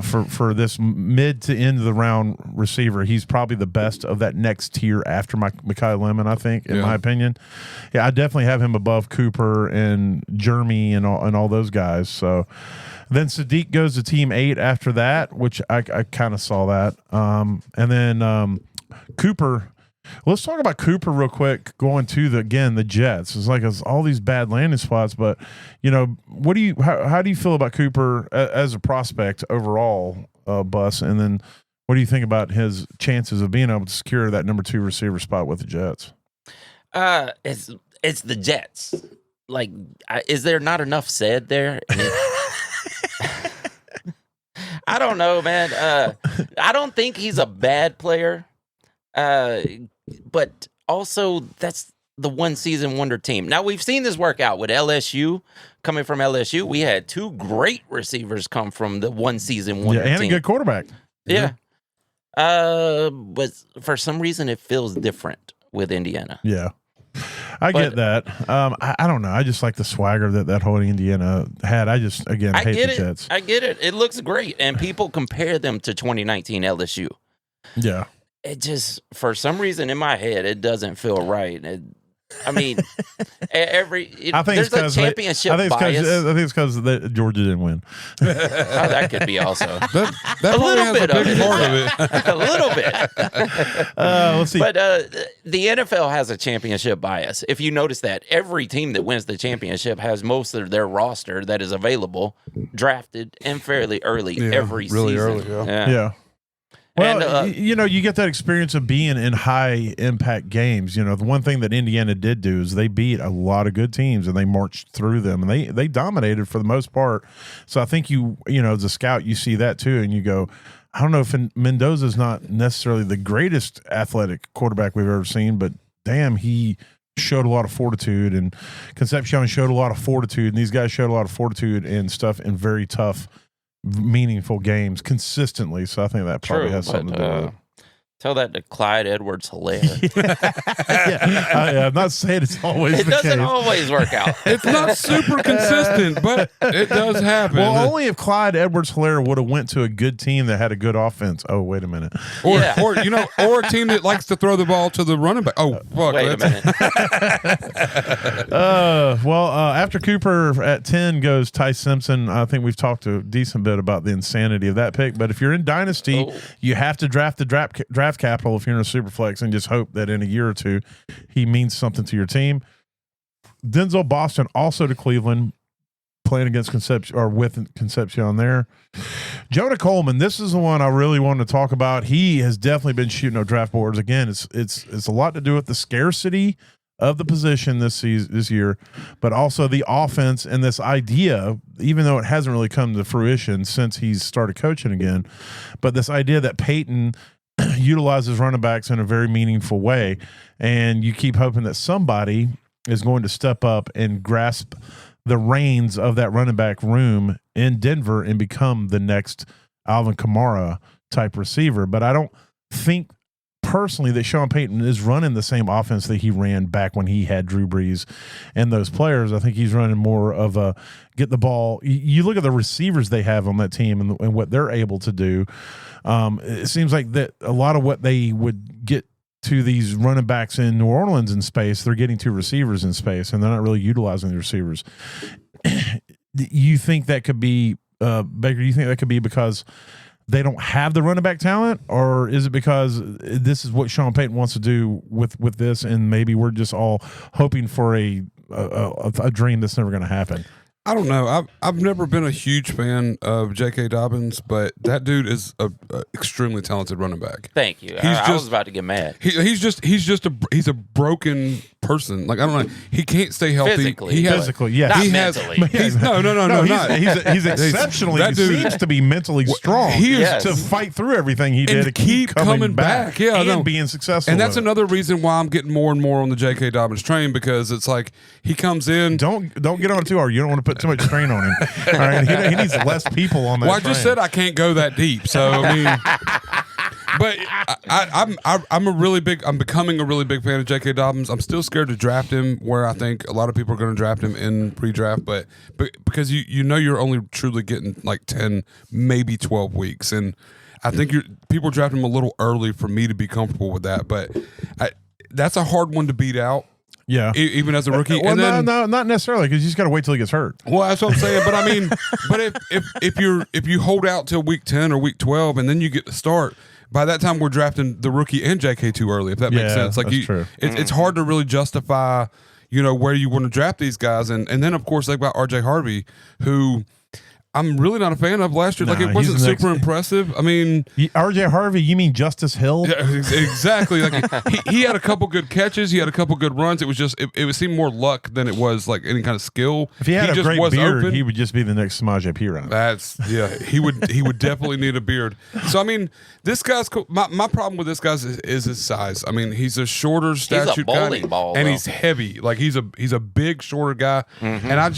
[SPEAKER 1] for this mid to end of the round receiver. He's probably the best of that next tier after Mekhi Lemon, I think, in my opinion. Yeah, I definitely have him above Cooper and Jeremy and all those guys. So then Sadiq goes to team 8 after that, which I kind of saw that. And then Cooper. Let's talk about Cooper real quick. Going to the Jets. It's like it's all these bad landing spots, but what do you how do you feel about Cooper as a prospect overall, Bus? And then what do you think about his chances of being able to secure that number 2 receiver spot with the Jets?
[SPEAKER 4] It's the Jets. Like, is there not enough said there? I don't know, man. I don't think he's a bad player. But also that's the one season wonder team. Now we've seen this work out with LSU. Coming from LSU, we had 2 great receivers come from the one season wonder team.
[SPEAKER 1] And a good quarterback.
[SPEAKER 4] Yeah. But for some reason it feels different with Indiana.
[SPEAKER 1] Yeah. I get that. I don't know. I just like the swagger that whole Indiana had. I hate the Jets.
[SPEAKER 4] I get it. It looks great. And people compare them to 2019 LSU.
[SPEAKER 1] Yeah.
[SPEAKER 4] It just, for some reason in my head, it doesn't feel right. I mean, there's a championship bias.
[SPEAKER 1] I think it's because Georgia didn't win.
[SPEAKER 4] That could be also.
[SPEAKER 2] That
[SPEAKER 4] a little bit
[SPEAKER 2] a big part of it.
[SPEAKER 4] A little bit.
[SPEAKER 1] Let's see.
[SPEAKER 4] But the NFL has a championship bias. If you notice that, every team that wins the championship has most of their roster that is available drafted and fairly early every
[SPEAKER 2] really
[SPEAKER 4] season.
[SPEAKER 2] Early,
[SPEAKER 1] yeah. Well,
[SPEAKER 4] and,
[SPEAKER 1] you get that experience of being in high impact games. The one thing that Indiana did do is they beat a lot of good teams and they marched through them and they dominated for the most part. So I think as a scout, you see that too, and you go, I don't know if Mendoza's not necessarily the greatest athletic quarterback we've ever seen, but damn, he showed a lot of fortitude, and Concepcion showed a lot of fortitude, and these guys showed a lot of fortitude and stuff in very tough, meaningful games consistently. So I think that probably has something to do with it.
[SPEAKER 4] Tell that to Clyde
[SPEAKER 1] Edwards-Helaire. I'm not saying it's always the case.
[SPEAKER 4] It doesn't always work out.
[SPEAKER 2] It's not super consistent, but it does happen.
[SPEAKER 1] Well, only if Clyde Edwards-Helaire would have went to a good team that had a good offense. Oh, wait a minute.
[SPEAKER 2] Or a team that likes to throw the ball to the running back. Oh, fuck.
[SPEAKER 4] Wait a minute.
[SPEAKER 1] After Cooper at 10 goes Ty Simpson. I think we've talked a decent bit about the insanity of that pick, but if you're in Dynasty, you have to draft the draft capital if you're in a super flex and just hope that in a year or two he means something to your team. Denzel Boston also to Cleveland, playing against with Concepcion there. Jonah Coleman, this is the one I really wanted to talk about. He has definitely been shooting up draft boards. Again, it's a lot to do with the scarcity of the position this year, but also the offense and this idea, even though it hasn't really come to fruition since he's started coaching again, but this idea that Peyton utilizes running backs in a very meaningful way, and you keep hoping that somebody is going to step up and grasp the reins of that running back room in Denver and become the next Alvin Kamara type receiver. But I don't think personally that Sean Payton is running the same offense that he ran back when he had Drew Brees and those players. I think he's running more of a get the ball. You look at the receivers they have on that team and what they're able to do. It seems like that a lot of what they would get to these running backs in New Orleans in space, they're getting to receivers in space, and they're not really utilizing the receivers. You think that could be, Baker, you think that could be because they don't have the running back talent, or is it because this is what Sean Payton wants to do with this, and maybe we're just all hoping for a dream that's never going to happen?
[SPEAKER 2] I don't know. I've never been a huge fan of J.K. Dobbins, but that dude is a extremely talented running back.
[SPEAKER 4] Thank you. I was about to get mad.
[SPEAKER 2] He's a broken person. Like, I don't know. He can't stay healthy.
[SPEAKER 4] Physically,
[SPEAKER 1] yes.
[SPEAKER 4] Not
[SPEAKER 1] he
[SPEAKER 4] mentally.
[SPEAKER 1] He's exceptionally. He seems to be mentally strong.
[SPEAKER 2] He
[SPEAKER 4] is
[SPEAKER 1] to fight through everything he did
[SPEAKER 2] and
[SPEAKER 1] to keep coming back.
[SPEAKER 2] Yeah,
[SPEAKER 1] and being successful.
[SPEAKER 2] And that's
[SPEAKER 1] with it.
[SPEAKER 2] another reason why I'm getting more and more on the J.K. Dobbins train, because it's like he comes in.
[SPEAKER 1] Don't get on it too hard. You don't want to put too much strain on him. All right, he needs less people on that.
[SPEAKER 2] Well, I just said I can't go that deep. So I mean, but I'm becoming a really big fan of J.K. Dobbins. I'm still scared to draft him where I think a lot of people are going to draft him in pre-draft, but because you're only truly getting like 10, maybe 12 weeks, and I think people draft him a little early for me to be comfortable with that. But that's a hard one to beat out.
[SPEAKER 1] Yeah,
[SPEAKER 2] even as a rookie.
[SPEAKER 1] Well,
[SPEAKER 2] and then,
[SPEAKER 1] no, not necessarily, because you just got to wait till he gets hurt.
[SPEAKER 2] Well, that's what I'm saying. But I mean, but if you hold out till week 10 or week 12 and then you get to start, by that time we're drafting the rookie and JK too early. If that makes sense, like
[SPEAKER 1] that's true.
[SPEAKER 2] It's hard to really justify, where you want to draft these guys, and then of course like about RJ Harvey, who I'm really not a fan of last year.
[SPEAKER 1] Nah,
[SPEAKER 2] like, it wasn't super impressive. I mean,
[SPEAKER 1] RJ Harvey, you mean Justice Hill?
[SPEAKER 2] Yeah, exactly. Like he had a couple good catches, he had a couple good runs. It was just it seemed more luck than it was like any kind of skill.
[SPEAKER 1] If he had a
[SPEAKER 2] just
[SPEAKER 1] great
[SPEAKER 2] was
[SPEAKER 1] beard,
[SPEAKER 2] open.
[SPEAKER 1] he would just be the next Samaje Perine.
[SPEAKER 2] He would definitely need a beard. So I mean, this guy's cool. My problem with this guy is his size. I mean, he's a shorter statute
[SPEAKER 4] bowling
[SPEAKER 2] guy,
[SPEAKER 4] ball,
[SPEAKER 2] and
[SPEAKER 4] though.
[SPEAKER 2] he's heavy. Like he's a big shorter guy, and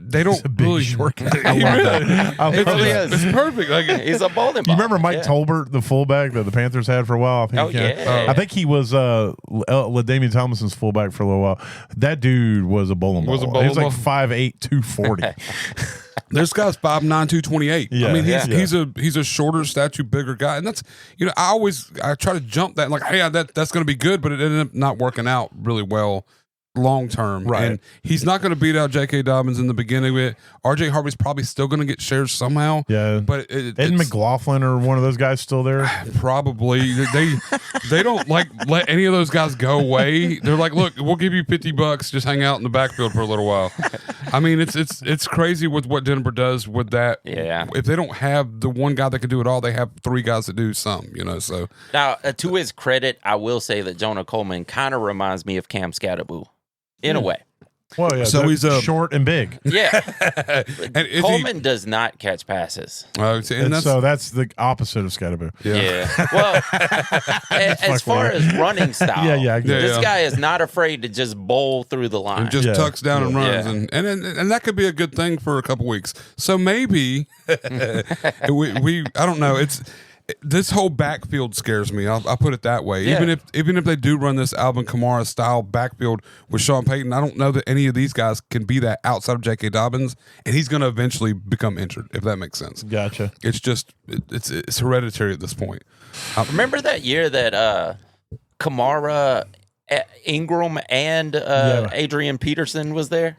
[SPEAKER 2] they don't
[SPEAKER 1] a big
[SPEAKER 2] really
[SPEAKER 1] short guy. I love that. I love that.
[SPEAKER 2] It's perfect. Like
[SPEAKER 4] He's a bowling ball.
[SPEAKER 1] You remember Mike Tolbert, the fullback that the Panthers had for a while? I think he was LaDainian Tomlinson's fullback for a little while. That dude was a bowling ball. He was like 5'8", 240.
[SPEAKER 2] This guy's 5'9", 228.
[SPEAKER 1] Yeah.
[SPEAKER 2] I mean, he's a shorter statue, bigger guy, and that's I try to jump that and like, hey, that's going to be good, but it ended up not working out really well long term.
[SPEAKER 1] Right.
[SPEAKER 2] And he's not going to beat out J.K. Dobbins in the beginning of it. RJ Harvey's probably still going to get shares somehow.
[SPEAKER 1] Yeah.
[SPEAKER 2] But
[SPEAKER 1] Isn't McLaughlin or one of those guys still there?
[SPEAKER 2] Probably. They don't like let any of those guys go away. They're like, look, we'll give you $50, just hang out in the backfield for a little while. I mean, it's crazy with what Denver does with that.
[SPEAKER 4] Yeah.
[SPEAKER 2] If they don't have the one guy that can do it all, they have three guys that do some, so.
[SPEAKER 4] Now, to his credit, I will say that Jonah Coleman kind of reminds me of Cam Scatteraboo in a way.
[SPEAKER 1] Well, yeah.
[SPEAKER 2] So he's
[SPEAKER 1] short and big.
[SPEAKER 4] Yeah.
[SPEAKER 2] And
[SPEAKER 4] Coleman does not catch passes.
[SPEAKER 2] and
[SPEAKER 1] So that's the opposite of Scatteraboo.
[SPEAKER 4] Yeah. Well, as far as running style,
[SPEAKER 1] I get it.
[SPEAKER 4] this guy is not afraid to just bowl through the line.
[SPEAKER 2] and just tucks down and runs,
[SPEAKER 4] Yeah.
[SPEAKER 2] and that could be a good thing for a couple weeks. So maybe we I don't know. This whole backfield scares me. I'll put it that way.
[SPEAKER 4] Yeah.
[SPEAKER 2] Even if they do run this Alvin Kamara style backfield with Sean Payton, I don't know that any of these guys can be that outside of J.K. Dobbins, and he's going to eventually become injured, if that makes sense.
[SPEAKER 1] Gotcha.
[SPEAKER 2] It's just it's hereditary at this point.
[SPEAKER 4] Remember that year that Kamara, Ingram, and Adrian Peterson was there?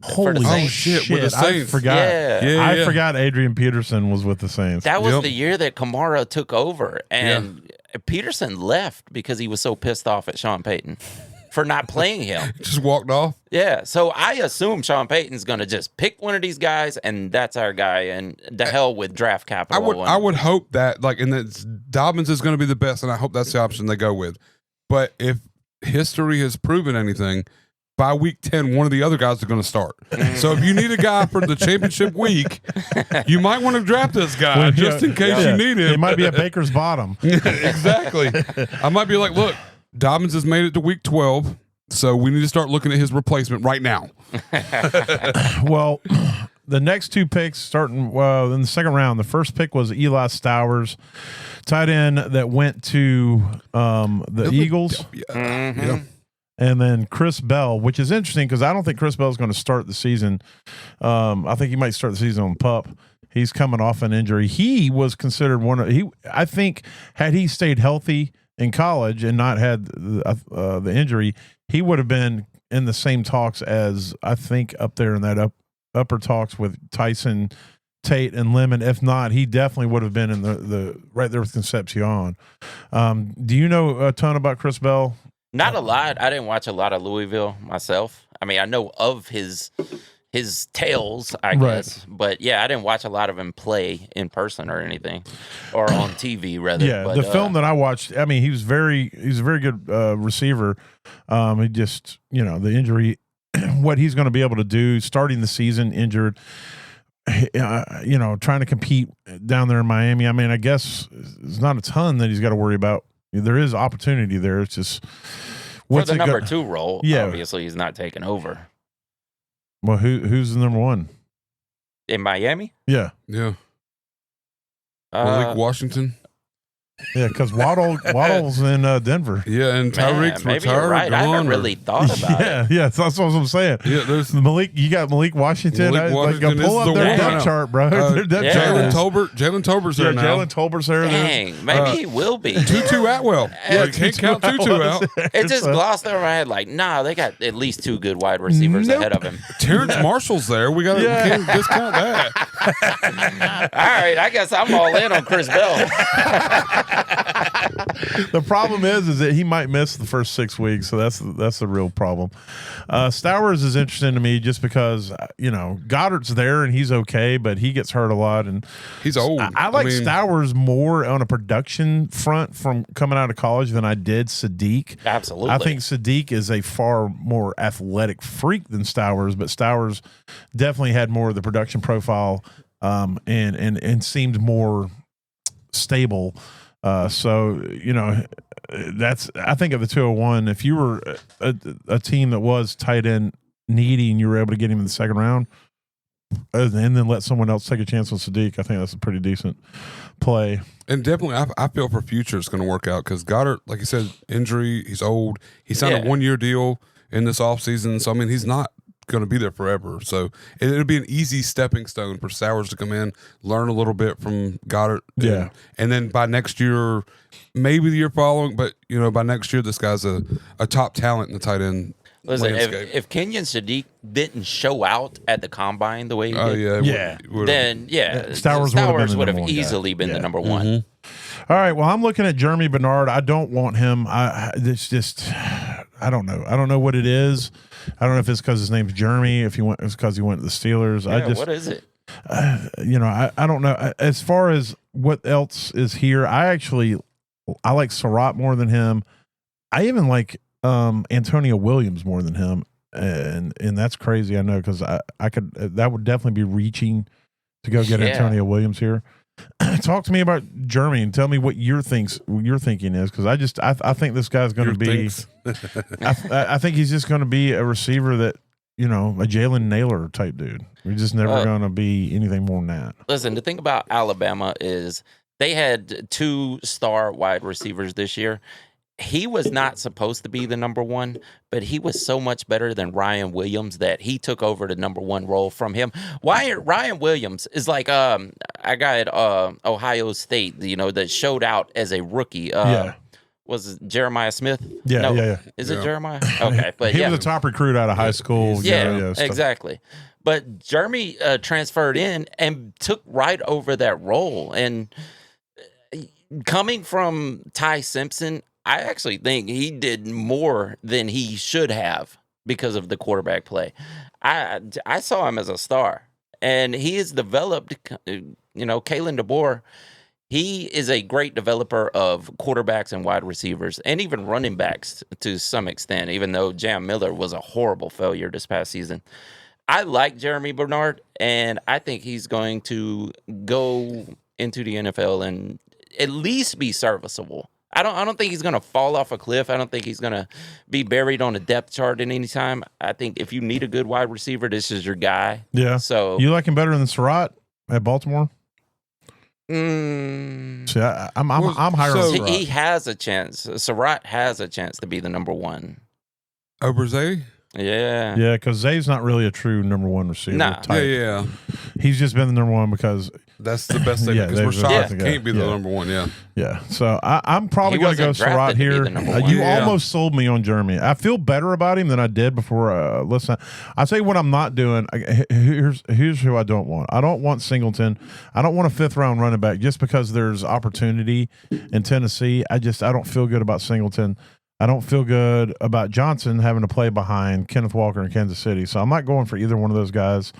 [SPEAKER 1] Holy
[SPEAKER 4] Saints.
[SPEAKER 2] shit, with the
[SPEAKER 1] I
[SPEAKER 2] Saints.
[SPEAKER 1] forgot.
[SPEAKER 4] Yeah.
[SPEAKER 1] I forgot Adrian Peterson was with the Saints.
[SPEAKER 4] That was
[SPEAKER 2] Yep.
[SPEAKER 4] the year that Kamara took over, and Peterson left because he was so pissed off at Sean Payton for not playing him.
[SPEAKER 2] Just walked off.
[SPEAKER 4] Yeah, so I assume Sean Payton's going to just pick one of these guys, and that's our guy, and the hell with draft capital.
[SPEAKER 2] I would hope that and that Dobbins is going to be the best, and I hope that's the option they go with. But if history has proven anything, by week 10, one of the other guys are going to start. So if you need a guy for the championship week, you might want to draft this guy just in case you need him.
[SPEAKER 1] It might be a Baker's bottom.
[SPEAKER 2] Exactly. I might be like, look, Dobbins has made it to week 12, so we need to start looking at his replacement right now.
[SPEAKER 1] Well, the next two picks starting in the second round, the first pick was Eli Stowers, tight end that went to the Eagles.
[SPEAKER 2] Yeah.
[SPEAKER 1] And then Chris Bell, which is interesting because I don't think Chris Bell is going to start the season. I think he might start the season on PUP. He's coming off an injury. He was considered I think had he stayed healthy in college and not had the injury, he would have been in the same talks as I think up there in that upper talks with Tyson, Tate, and Lemon. If not, he definitely would have been in the right there with Concepcion. Do you know a ton about Chris Bell?
[SPEAKER 4] Not a lot. I didn't watch a lot of Louisville myself. I mean, I know of his tales, I guess. But yeah, I didn't watch a lot of him play in person or anything, or on TV rather.
[SPEAKER 1] Yeah,
[SPEAKER 4] but,
[SPEAKER 1] the film that I watched, I mean, he's a very good receiver. He just, the injury, what he's going to be able to do starting the season injured, trying to compete down there in Miami. I mean, I guess there's not a ton that he's got to worry about. There is opportunity there. It's just
[SPEAKER 4] for the number 2 role.
[SPEAKER 1] Yeah,
[SPEAKER 4] obviously he's not taking over.
[SPEAKER 1] Well, who's the number 1
[SPEAKER 4] in Miami?
[SPEAKER 1] Yeah.
[SPEAKER 2] Malik Washington.
[SPEAKER 1] Yeah, because Waddle's in Denver.
[SPEAKER 2] Yeah, and Tyreek's
[SPEAKER 4] maybe
[SPEAKER 2] retired.
[SPEAKER 4] You're right. I haven't really thought about it.
[SPEAKER 1] Yeah, that's what I'm saying.
[SPEAKER 2] Yeah, there's
[SPEAKER 1] Malik. You got Malik Washington. Pull up their depth chart, bro. Their depth chart.
[SPEAKER 2] Jalen Tolbert's there now.
[SPEAKER 1] Jalen Tolbert's there.
[SPEAKER 4] Dang, maybe he will be.
[SPEAKER 2] Tutu Atwell. You can't count Tutu out.
[SPEAKER 4] It just glossed over my head. Like, nah, they got at least 2 good wide receivers ahead of him.
[SPEAKER 2] Terrence Marshall's there. We can't discount that.
[SPEAKER 4] All right, I guess I'm all in on Chris Bell.
[SPEAKER 1] The problem is that he might miss the first 6 weeks, so that's the real problem. Stowers is interesting to me just because Goddard's there and he's okay, but he gets hurt a lot and
[SPEAKER 2] he's old.
[SPEAKER 1] I like Stowers more on a production front from coming out of college than I did Sadiq.
[SPEAKER 4] Absolutely,
[SPEAKER 1] I think Sadiq is a far more athletic freak than Stowers, but Stowers definitely had more of the production profile and seemed more stable. So that's, I think of the 201, if you were a team that was tight end needy and you were able to get him in the second round and then let someone else take a chance on Sadiq, I think that's a pretty decent play.
[SPEAKER 2] And definitely, I feel for future it's going to work out because Goddard, like you said, injury, he's old. He signed a 1-year deal in this offseason. So, I mean, he's not going to be there forever. So it'll be an easy stepping stone for Stowers to come in, learn a little bit from Goddard. And then by next year, maybe the year following, but by next year, this guy's a top talent in the tight end.
[SPEAKER 4] Listen, if Kenyon Sadiq didn't show out at the combine the way he did, then Stowers would have easily been the number 1.
[SPEAKER 1] Mm-hmm. All right. Well, I'm looking at Jeremy Bernard. I don't want him. It's just, I don't know. I don't know what it is. I don't know if it's because his name's Jeremy. If it's because he went to the Steelers.
[SPEAKER 4] Yeah, what is it?
[SPEAKER 1] I don't know. As far as what else is here, I like Surratt more than him. I even like Antonio Williams more than him, and that's crazy. I know because that would definitely be reaching to go get Antonio Williams here. Talk to me about Jeremy and tell me what your thinking is, because I think this guy's going to be. I think he's just going to be a receiver that a Jalen Naylor type dude. We're just never going to be anything more than that.
[SPEAKER 4] Listen, the thing about Alabama is they had 2 star wide receivers this year. He was not supposed to be the number 1, but he was so much better than Ryan Williams that he took over the number 1 role from him. Ryan Williams is like a guy at Ohio State, that showed out as a rookie. Was it Jeremiah Smith?
[SPEAKER 1] Yeah.
[SPEAKER 4] Is it Jeremiah? Okay, but
[SPEAKER 1] he was a top recruit out of high school.
[SPEAKER 4] Yeah, exactly. But Jeremy transferred in and took right over that role. And coming from Ty Simpson, I actually think he did more than he should have because of the quarterback play. I saw him as a star, and he has developed. Kalen DeBoer, He is a great developer of quarterbacks and wide receivers, and even running backs to some extent, even though Jam Miller was a horrible failure this past season. I like Jeremy Bernard, and I think he's going to go into the NFL and at least be serviceable. I don't think he's going to fall off a cliff. I don't think he's going to be buried on a depth chart at any time. I think if you need a good wide receiver, this is your guy.
[SPEAKER 1] Yeah.
[SPEAKER 4] So
[SPEAKER 1] you like him better than Surratt at Baltimore? See, I'm higher on Surratt.
[SPEAKER 4] He has a chance. Surratt has a chance to be the number one.
[SPEAKER 2] Over Zay?
[SPEAKER 4] Yeah.
[SPEAKER 1] Yeah, because Zay's not really a true number one receiver.
[SPEAKER 4] Nah.
[SPEAKER 1] Type.
[SPEAKER 2] Yeah.
[SPEAKER 1] He's just been the number one because
[SPEAKER 2] That's the best thing
[SPEAKER 1] Yeah,
[SPEAKER 2] because
[SPEAKER 1] they've-
[SPEAKER 2] Rashad
[SPEAKER 1] yeah.
[SPEAKER 2] can't be the
[SPEAKER 1] Yeah.
[SPEAKER 2] number one. Yeah.
[SPEAKER 1] yeah. So I'm probably
[SPEAKER 4] He
[SPEAKER 1] going to go
[SPEAKER 4] wasn't
[SPEAKER 1] Surratt
[SPEAKER 4] drafted to be
[SPEAKER 1] here.
[SPEAKER 4] the number one.
[SPEAKER 1] You
[SPEAKER 2] Yeah.
[SPEAKER 1] almost sold me on Jeremy. I feel better about him than I did before. Listen, I'll tell you what I'm not doing. Here's who I don't want. I don't want Singleton. I don't want a 5th round running back just because there's opportunity in Tennessee. I don't feel good about Singleton. I don't feel good about Johnson having to play behind Kenneth Walker in Kansas City. So I'm not going for either one of those guys.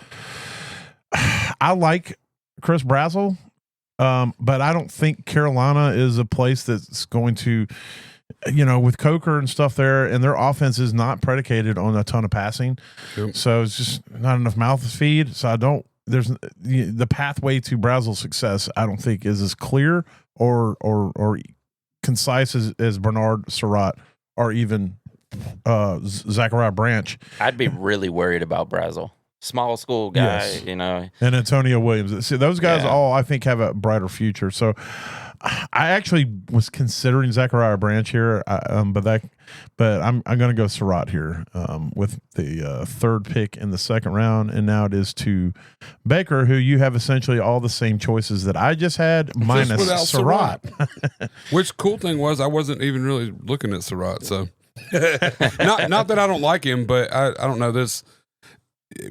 [SPEAKER 1] I like Chris Brazzell, but I don't think Carolina is a place that's going to, with Coker and stuff there, and their offense is not predicated on a ton of passing.
[SPEAKER 2] Yep.
[SPEAKER 1] So it's just not enough mouth to feed. So there's the pathway to Brazzell's success, I don't think is as clear or concise as Bernard, Surratt, or even Zachariah Branch.
[SPEAKER 4] I'd be really worried about Brazzell. Small school guy,
[SPEAKER 1] Yes.
[SPEAKER 4] And
[SPEAKER 1] Antonio Williams. See, those guys
[SPEAKER 4] Yeah.
[SPEAKER 1] all, I think, have a brighter future. So I actually was considering Zachariah Branch here, but I'm going to go Surratt here with the 3rd pick in the 2nd round, and now it is to Baker, who you have essentially all the same choices that I just had, minus
[SPEAKER 2] without
[SPEAKER 1] Surratt.
[SPEAKER 2] Which cool thing was I wasn't even really looking at Surratt. So not that I don't like him, but I don't know this.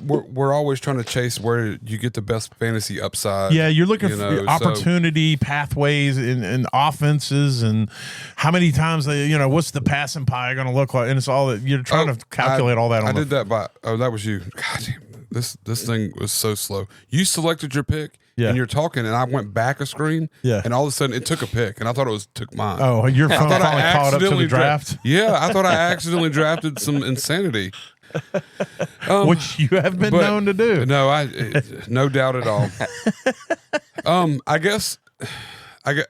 [SPEAKER 2] We're always trying to chase where you get the best fantasy upside.
[SPEAKER 1] Yeah, you're looking for
[SPEAKER 2] so-
[SPEAKER 1] opportunity, pathways, and offenses, and how many times what's the passing pie going to look like, and it's all that you're trying to calculate all that.
[SPEAKER 2] I did that by. Oh, that was you. God damn, this thing was so slow. You selected your pick,
[SPEAKER 1] Yeah.
[SPEAKER 2] and you're talking, and I went back a screen,
[SPEAKER 1] Yeah.
[SPEAKER 2] and all of a sudden it took a pick, and I thought it took mine.
[SPEAKER 1] Oh, your phone
[SPEAKER 2] I thought
[SPEAKER 1] finally
[SPEAKER 2] I
[SPEAKER 1] caught up to
[SPEAKER 2] accidentally
[SPEAKER 1] the draft,
[SPEAKER 2] Yeah, I thought I accidentally drafted some insanity.
[SPEAKER 1] which you have been
[SPEAKER 2] but-
[SPEAKER 1] known to do.
[SPEAKER 2] No, no doubt at all. I guess I got.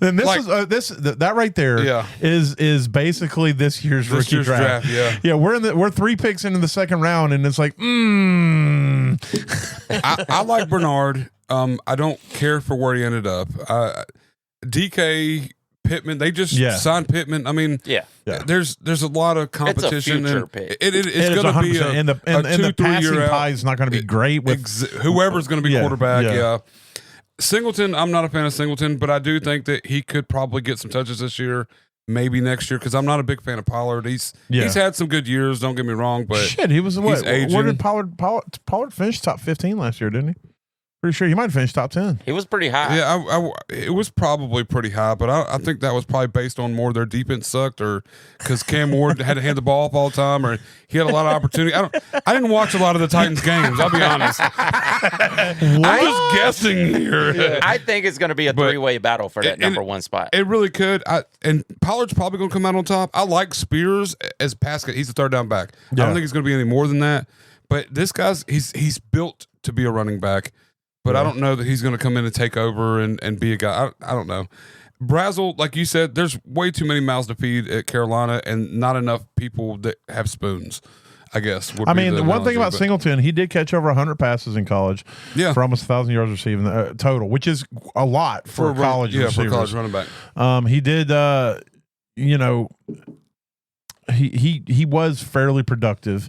[SPEAKER 1] Then this
[SPEAKER 2] Like-
[SPEAKER 1] is that right there
[SPEAKER 2] Yeah.
[SPEAKER 1] is basically this year's
[SPEAKER 2] This
[SPEAKER 1] rookie
[SPEAKER 2] year's
[SPEAKER 1] draft.
[SPEAKER 2] yeah.
[SPEAKER 1] Yeah, we're 3 picks into the 2nd round, and it's like,
[SPEAKER 2] I like Bernard. I don't care for where he ended up. DK Pittman, they just
[SPEAKER 1] Yeah.
[SPEAKER 2] signed Pittman. I mean,
[SPEAKER 4] yeah.
[SPEAKER 1] Yeah.
[SPEAKER 2] there's a lot of competition.
[SPEAKER 4] future
[SPEAKER 2] and
[SPEAKER 4] pick.
[SPEAKER 2] It's
[SPEAKER 1] It is
[SPEAKER 2] going to be
[SPEAKER 1] 100%, and the
[SPEAKER 2] 2-3
[SPEAKER 1] passing
[SPEAKER 2] year
[SPEAKER 1] pie
[SPEAKER 2] out.
[SPEAKER 1] is not going to be great with
[SPEAKER 2] Whoever's going to be
[SPEAKER 1] Yeah,
[SPEAKER 2] quarterback.
[SPEAKER 1] yeah.
[SPEAKER 2] Yeah. Singleton, I'm not a fan of Singleton, but I do think that he could probably get some touches this year, maybe next year, because I'm not a big fan of Pollard. He's had some good years, don't get me wrong, but
[SPEAKER 1] shit. He was what? Where
[SPEAKER 2] aging.
[SPEAKER 1] did Pollard finish top 15 last year? Didn't he? Pretty sure he might finish top 10.
[SPEAKER 4] He was pretty high.
[SPEAKER 2] yeah, it was probably pretty high, but I think that was probably based on more their defense sucked, or because Cam Ward had to hand the ball off all the time, or he had a lot of opportunity. I didn't watch a lot of the Titans games. I'll be honest. I'm just guessing here.
[SPEAKER 4] I think it's going to be a
[SPEAKER 2] But-
[SPEAKER 4] 3-way battle for that
[SPEAKER 2] and-
[SPEAKER 4] number one spot.
[SPEAKER 2] It really could. And Pollard's probably going to come out on top. I like Spears as pass. He's a 3rd down back. I
[SPEAKER 1] Yeah.
[SPEAKER 2] don't think he's going to be any more than that. But this guy's he's built to be a running back. But I don't know that he's going to come in and take over and be a guy. I don't know. Brazzell, like you said, there's way too many mouths to feed at Carolina and not enough people that have spoons, I guess.
[SPEAKER 1] I mean, the one thing about
[SPEAKER 2] analogy,
[SPEAKER 1] Singleton, he did catch over 100 passes in college for almost 1,000 yards receiving total, which is a lot for college receivers.
[SPEAKER 2] for a college running back.
[SPEAKER 1] He did, he was fairly productive.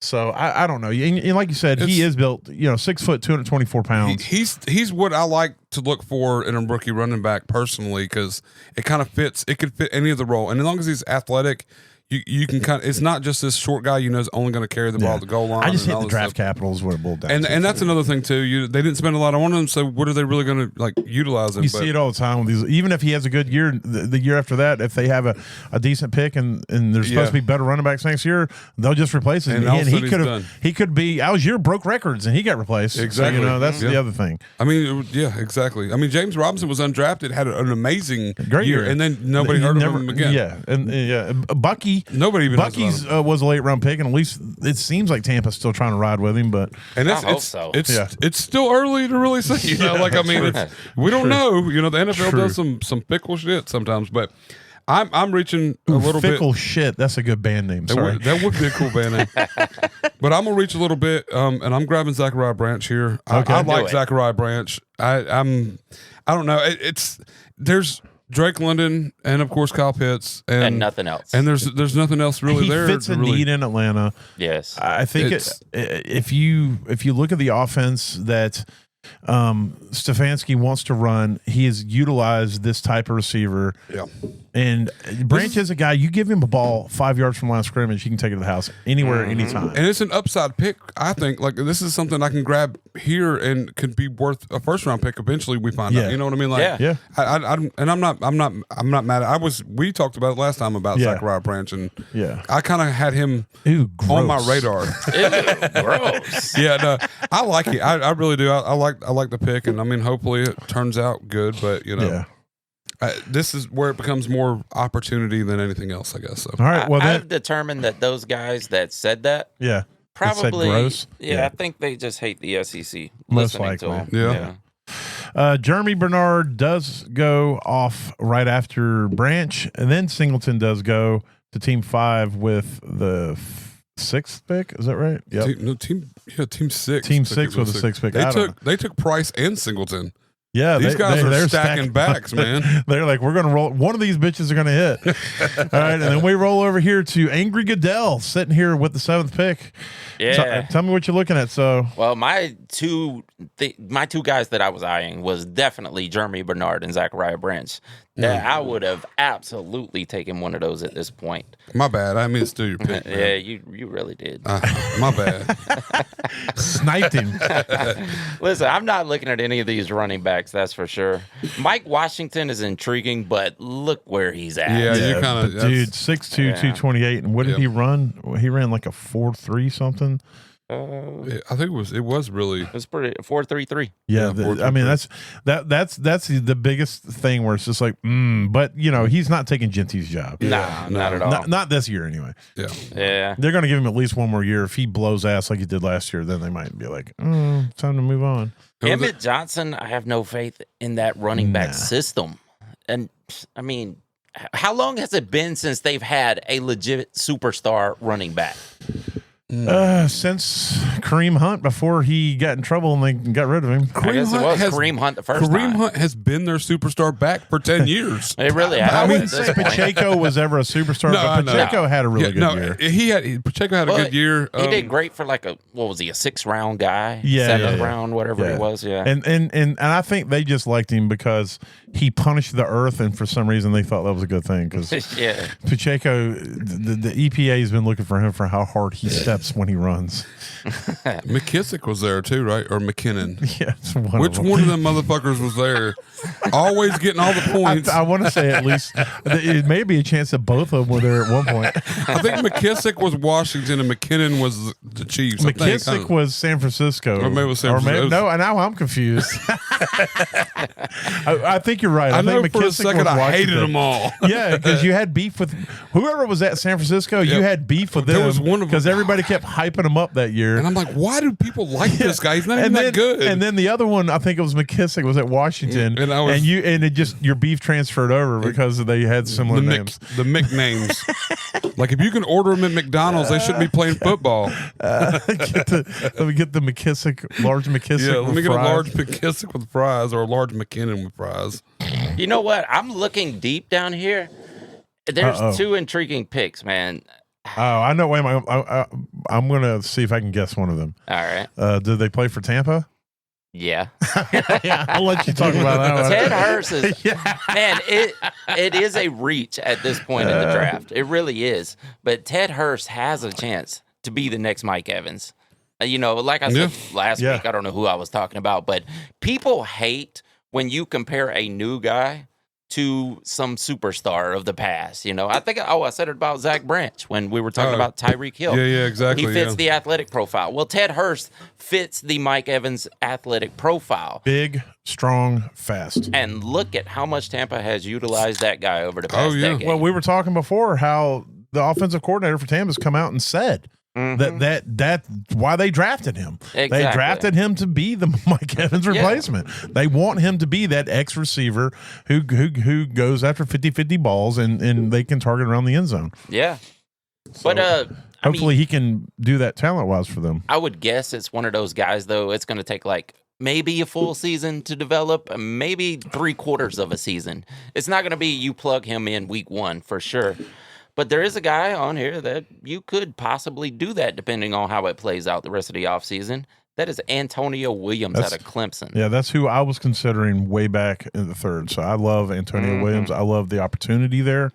[SPEAKER 1] So I don't know. And like you said, he is built, 6 foot, 224 pounds.
[SPEAKER 2] He's what I like to look for in a rookie running back personally, because it kind of fits. It could fit any of the role, and as long as he's athletic, you can kind of, it's not just this short guy is only going to carry the ball at the goal line.
[SPEAKER 1] I just
[SPEAKER 2] and
[SPEAKER 1] hit
[SPEAKER 2] all
[SPEAKER 1] the
[SPEAKER 2] this
[SPEAKER 1] draft
[SPEAKER 2] stuff.
[SPEAKER 1] capital is what it boiled down
[SPEAKER 2] And
[SPEAKER 1] to.
[SPEAKER 2] and that's another thing too. They didn't spend a lot on him, so what are they really going to utilize him?
[SPEAKER 1] You see it all the time with these. Even if he has a good year, the year after that, if they have a decent pick and there's supposed to be better running backs next year, they'll just replace him.
[SPEAKER 2] And all of a
[SPEAKER 1] he
[SPEAKER 2] sudden
[SPEAKER 1] could
[SPEAKER 2] he's
[SPEAKER 1] have.
[SPEAKER 2] done.
[SPEAKER 1] He could be. Algier broke records and he got replaced.
[SPEAKER 2] Exactly.
[SPEAKER 1] So, that's the other thing.
[SPEAKER 2] I mean, yeah, exactly. I mean, James Robinson was undrafted, had an amazing
[SPEAKER 1] Great year,
[SPEAKER 2] and then nobody heard of him again.
[SPEAKER 1] Yeah, and Bucky.
[SPEAKER 2] Nobody even knows
[SPEAKER 1] Bucky's
[SPEAKER 2] about him.
[SPEAKER 1] was a late round pick, and at least it seems like Tampa's still trying to ride with him. But
[SPEAKER 2] And
[SPEAKER 4] I hope so.
[SPEAKER 2] It's still early to really say. We don't know. The NFL does some fickle shit sometimes, but I'm reaching a little
[SPEAKER 1] fickle
[SPEAKER 2] bit.
[SPEAKER 1] shit. That's a good band name. Sorry.
[SPEAKER 2] That would be a cool band name. But I'm gonna reach a little bit, and I'm grabbing Zachariah Branch here.
[SPEAKER 1] Okay.
[SPEAKER 2] I
[SPEAKER 1] Do
[SPEAKER 2] like
[SPEAKER 4] it.
[SPEAKER 2] Zachariah Branch. I don't know. There's Drake London and of course Kyle Pitts
[SPEAKER 4] and nothing else.
[SPEAKER 2] And there's nothing else really
[SPEAKER 1] he
[SPEAKER 2] there.
[SPEAKER 1] fits
[SPEAKER 2] to
[SPEAKER 1] a
[SPEAKER 2] really,
[SPEAKER 1] need in Atlanta.
[SPEAKER 4] Yes.
[SPEAKER 1] I think if you look at the offense that Stefanski wants to run, he has utilized this type of receiver.
[SPEAKER 2] Yeah.
[SPEAKER 1] And Branch is a guy, you give him a ball 5 yards from line of scrimmage, he can take it to the house anywhere, anytime.
[SPEAKER 2] And it's an upside pick, I think. Like, this is something I can grab here and could be worth a first round pick eventually. We find out. You know what I mean? Like,
[SPEAKER 4] Yeah.
[SPEAKER 2] I'm not mad at. We talked about it last time about Zachariah Branch, and I kind of had him on my radar.
[SPEAKER 4] Ew, gross.
[SPEAKER 2] Yeah, no, I like it. I really do. I like the pick, and I mean, hopefully it turns out good. But this is where it becomes more opportunity than anything else, I guess. So.
[SPEAKER 1] All right. Well,
[SPEAKER 4] I've determined that those guys that said that probably,
[SPEAKER 1] gross.
[SPEAKER 4] I think they just hate the SEC.
[SPEAKER 1] Most
[SPEAKER 4] listening to
[SPEAKER 1] likely.
[SPEAKER 4] them.
[SPEAKER 2] Yeah.
[SPEAKER 1] Jeremy Bernard does go off right after Branch, and then Singleton does go to Team 5 with the sixth pick. Is that right?
[SPEAKER 2] Yeah. Team 6.
[SPEAKER 1] Team 6 with the sixth pick.
[SPEAKER 2] They took Price and Singleton.
[SPEAKER 1] Yeah,
[SPEAKER 2] these guys are
[SPEAKER 1] they're
[SPEAKER 2] stacking backs, man.
[SPEAKER 1] They're like, we're going to roll. One of these bitches are going to hit. All right, and then we roll over here to Angry Goodell sitting here with the 7th pick.
[SPEAKER 4] Yeah.
[SPEAKER 1] Tell me what you're looking at. So,
[SPEAKER 4] well, my two guys that I was eyeing was definitely Jeremy Bernard and Zachariah Branch. I would have absolutely taken one of those at this point.
[SPEAKER 2] My bad. I mean, steal your pick. Man.
[SPEAKER 4] Yeah, you really did.
[SPEAKER 2] My bad.
[SPEAKER 1] sniped him.
[SPEAKER 4] Listen, I'm not looking at any of these running backs, that's for sure. Mike Washington is intriguing, but look where he's at.
[SPEAKER 2] Yeah, you kind of
[SPEAKER 1] dude, 6'2", 228. And what did he run? He ran like a 4.3 something.
[SPEAKER 2] I think it was really.
[SPEAKER 4] It's pretty 4.33.
[SPEAKER 1] Yeah, I mean that's the biggest thing where it's just like, but he's not taking Genty's job.
[SPEAKER 4] Nah, not at all.
[SPEAKER 1] Not this year anyway.
[SPEAKER 4] Yeah.
[SPEAKER 1] They're going to give him at least one more year. If he blows ass like he did last year, then they might be like, time to move on.
[SPEAKER 4] Emmett Johnson, I have no faith in that running back system. And I mean, how long has it been since they've had a legit superstar running back?
[SPEAKER 1] Since Kareem Hunt, before he got in trouble and they got rid of him.
[SPEAKER 4] I guess it was Kareem Hunt the first time.
[SPEAKER 2] Kareem Hunt has been their superstar back for 10 years.
[SPEAKER 4] It really has.
[SPEAKER 1] I wouldn't say Pacheco was ever a superstar, but Pacheco had a really good year.
[SPEAKER 2] Pacheco had a good year.
[SPEAKER 4] He did great for like a 6th-round guy?
[SPEAKER 1] Yeah.
[SPEAKER 4] 7th round, whatever it was,
[SPEAKER 1] And I think they just liked him because he punished the earth, and for some reason they thought that was a good thing. Because Pacheco, the EPA has been looking for him for how hard he steps when he runs.
[SPEAKER 2] McKissick was there too, right? Or McKinnon?
[SPEAKER 1] Yeah, it's
[SPEAKER 2] Which one of them motherfuckers was there? Always getting all the points.
[SPEAKER 1] I want to say at least it may be a chance that both of them were there at one point.
[SPEAKER 2] I think McKissick was Washington and McKinnon was the Chiefs.
[SPEAKER 1] McKissick was San Francisco.
[SPEAKER 2] Or maybe it was San Francisco.
[SPEAKER 1] No, now I'm confused. I think you're right.
[SPEAKER 2] I know
[SPEAKER 1] think
[SPEAKER 2] for
[SPEAKER 1] McKissick
[SPEAKER 2] a second
[SPEAKER 1] was
[SPEAKER 2] I hated
[SPEAKER 1] Washington.
[SPEAKER 2] them all.
[SPEAKER 1] Yeah, because you had beef with whoever was at San Francisco. You had beef with them.
[SPEAKER 2] There was one of them.
[SPEAKER 1] Because everybody kept hyping him up that year.
[SPEAKER 2] And I'm like, why do people like this guy? He's not even that good.
[SPEAKER 1] And then the other one, I think it was McKissick, was at Washington. And it just your beef transferred over because they had similar names.
[SPEAKER 2] The Mick names. Like if you can order them at McDonald's, they shouldn't be playing football.
[SPEAKER 1] Let me get the McKissick, large McKissick.
[SPEAKER 2] Yeah, let me get
[SPEAKER 1] fries.
[SPEAKER 2] a large McKissick with fries or a large McKinnon with fries.
[SPEAKER 4] You know what? I'm looking deep down here. There's two intriguing picks, man.
[SPEAKER 1] Oh, I know. Wait a minute. I'm going to see if I can guess one of them.
[SPEAKER 4] All right.
[SPEAKER 1] Did they play for Tampa?
[SPEAKER 4] Yeah.
[SPEAKER 1] Yeah, I'll let you talk about that one.
[SPEAKER 4] Ted Hurst is man, it is a reach at this point in the draft. It really is. But Ted Hurst has a chance to be the next Mike Evans. Like I said last week, I don't know who I was talking about, but people hate when you compare a new guy to some superstar of the past. I said it about Zach Branch when we were talking about Tyreek Hill.
[SPEAKER 2] Yeah, exactly.
[SPEAKER 4] He fits the athletic profile. Well, Ted Hurst fits the Mike Evans athletic profile.
[SPEAKER 1] Big, strong, fast.
[SPEAKER 4] And look at how much Tampa has utilized that guy over the past decade.
[SPEAKER 1] Well, we were talking before how the offensive coordinator for Tampa has come out and said that's why they drafted him.
[SPEAKER 4] Exactly.
[SPEAKER 1] They drafted him to be the Mike Evans replacement. They want him to be that X receiver who goes after 50-50 balls and they can target around the end zone.
[SPEAKER 4] Yeah.
[SPEAKER 1] So, but hopefully he can do that talent-wise for them.
[SPEAKER 4] I would guess it's one of those guys, though. It's going to take maybe a full season to develop, maybe 3/4 of a season. It's not going to be you plug him in week 1 for sure. But there is a guy on here that you could possibly do that depending on how it plays out the rest of the offseason. That is Antonio Williams out of Clemson.
[SPEAKER 1] Yeah, that's who I was considering way back in the third. So I love Antonio Williams. I love the opportunity there.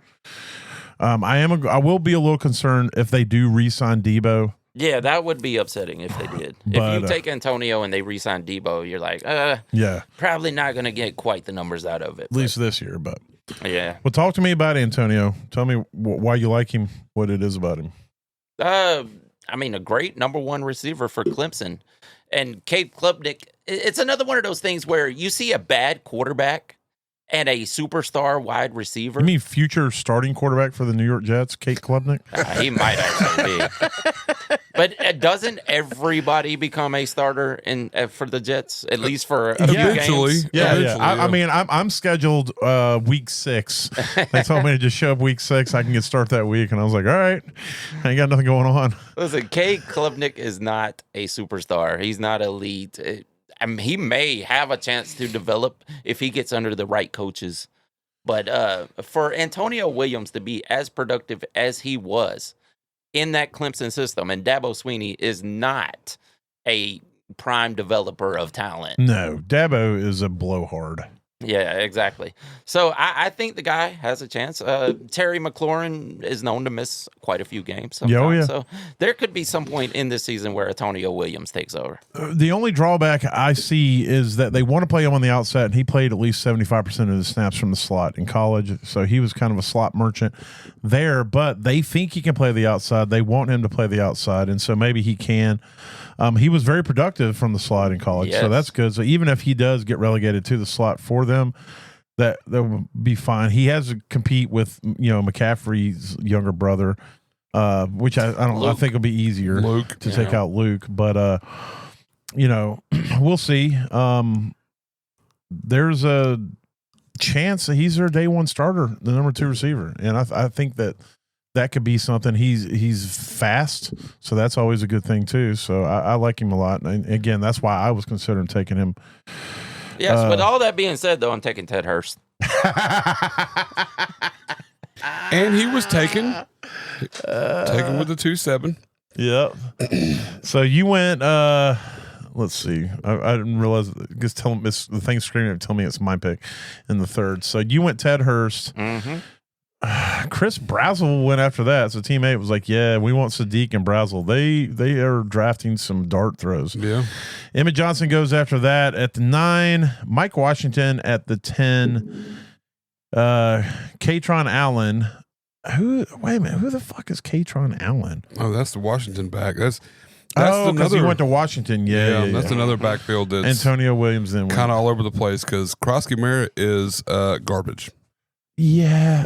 [SPEAKER 1] I will be a little concerned if they do re-sign Debo.
[SPEAKER 4] Yeah, that would be upsetting if they did. If you take Antonio and they re-sign Debo, you're like, probably not going to get quite the numbers out of it.
[SPEAKER 1] At least this year, but.
[SPEAKER 4] Yeah.
[SPEAKER 1] Well, talk to me about Antonio. Tell me why you like him, what it is about him.
[SPEAKER 4] A great number 1 receiver for Clemson. And Cade Klubnik, it's another one of those things where you see a bad quarterback and a superstar wide receiver.
[SPEAKER 1] You mean future starting quarterback for the New York Jets, Cade Klubnik?
[SPEAKER 4] He might actually be. But doesn't everybody become a starter for the Jets, at least for a few games?
[SPEAKER 1] Yeah. I'm scheduled week 6. They told me to just show up week 6. I can start that week. And I was like, all right, I ain't got nothing going on.
[SPEAKER 4] Listen, Cade Klubnik is not a superstar. He's not elite. He may have a chance to develop if he gets under the right coaches. But for Antonio Williams to be as productive as he was in that Clemson system, and Dabo Swinney is not a prime developer of talent.
[SPEAKER 1] No, Dabo is a blowhard.
[SPEAKER 4] Yeah, exactly. So I think the guy has a chance. Terry McLaurin is known to miss quite a few games sometimes. So there could be some point in this season where Antonio Williams takes over.
[SPEAKER 1] The only drawback I see is that they want to play him on the outside, and he played at least 75% of the snaps from the slot in college. So he was kind of a slot merchant there, but they think he can play the outside. They want him to play the outside, and so maybe he can. He was very productive from the slot in college, so that's good. So even if he does get relegated to the slot for them, that will be fine. He has to compete with McCaffrey's younger brother, which I don't know. I think will be easier to take out Luke, but we'll see. There's a chance that he's their day 1 starter, the number 2 receiver, and I think that could be something. He's fast, so that's always a good thing too. So I like him a lot. And again, that's why I was considering taking him.
[SPEAKER 4] Yes, with all that being said, though, I'm taking Ted Hurst.
[SPEAKER 2] And he was taken with the 2-7.
[SPEAKER 1] Yep. So you went. Let's see. I didn't realize. Just tell him the thing screaming. Tell me it's my pick in the 3rd. So you went Ted Hurst.
[SPEAKER 4] Mm-hmm.
[SPEAKER 1] Chris Brazzell went after that. So team 8 was like, yeah, we want Sadiq and Brazzell. They are drafting some dart throws.
[SPEAKER 2] Yeah.
[SPEAKER 1] Emmett Johnson goes after that at the 9. Mike Washington at the 10. Katron Allen. Wait a minute. Who the fuck is Katron Allen?
[SPEAKER 2] Oh, that's the Washington back. That's
[SPEAKER 1] because he went to Washington. Yeah,
[SPEAKER 2] that's another backfield that's
[SPEAKER 1] Antonio Williams then
[SPEAKER 2] kind of all over the place because Krosky Merritt is garbage.
[SPEAKER 1] Yeah.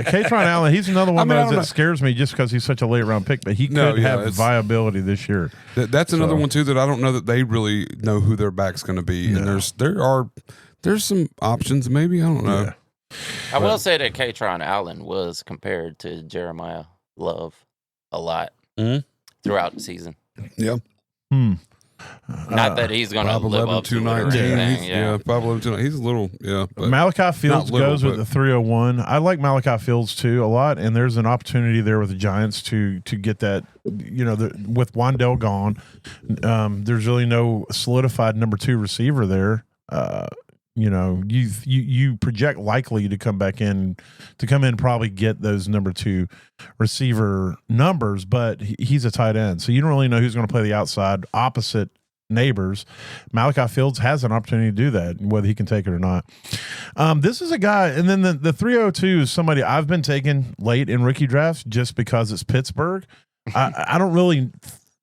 [SPEAKER 1] Katron Allen, he's another one that scares me just because he's such a late round pick, but he could have viability this year.
[SPEAKER 2] That's another one too that I don't know that they really know who their back's going to be. No. And there's some options maybe, I don't know.
[SPEAKER 1] Yeah.
[SPEAKER 4] I will say that Katron Allen was compared to Jeremiah Love a lot throughout the season.
[SPEAKER 2] Yeah.
[SPEAKER 4] Not that he's going to live
[SPEAKER 2] 5'11",
[SPEAKER 4] up to it or
[SPEAKER 2] 219.
[SPEAKER 4] anything.
[SPEAKER 2] Yeah, 5'11", 219. He's a little, but
[SPEAKER 1] Malachi Fields
[SPEAKER 2] little,
[SPEAKER 1] goes with
[SPEAKER 2] but-
[SPEAKER 1] the 301. I like Malachi Fields too a lot, and there's an opportunity there with the Giants to get that. With Wandell gone, there's really no solidified number 2 receiver there. You project likely to come in and probably get those number 2 receiver numbers, but he's a tight end, so you don't really know who's going to play the outside opposite neighbors. Malachi Fields has an opportunity to do that, whether he can take it or not. This is a guy, and then the 302 is somebody I've been taking late in rookie drafts just because it's Pittsburgh. I don't really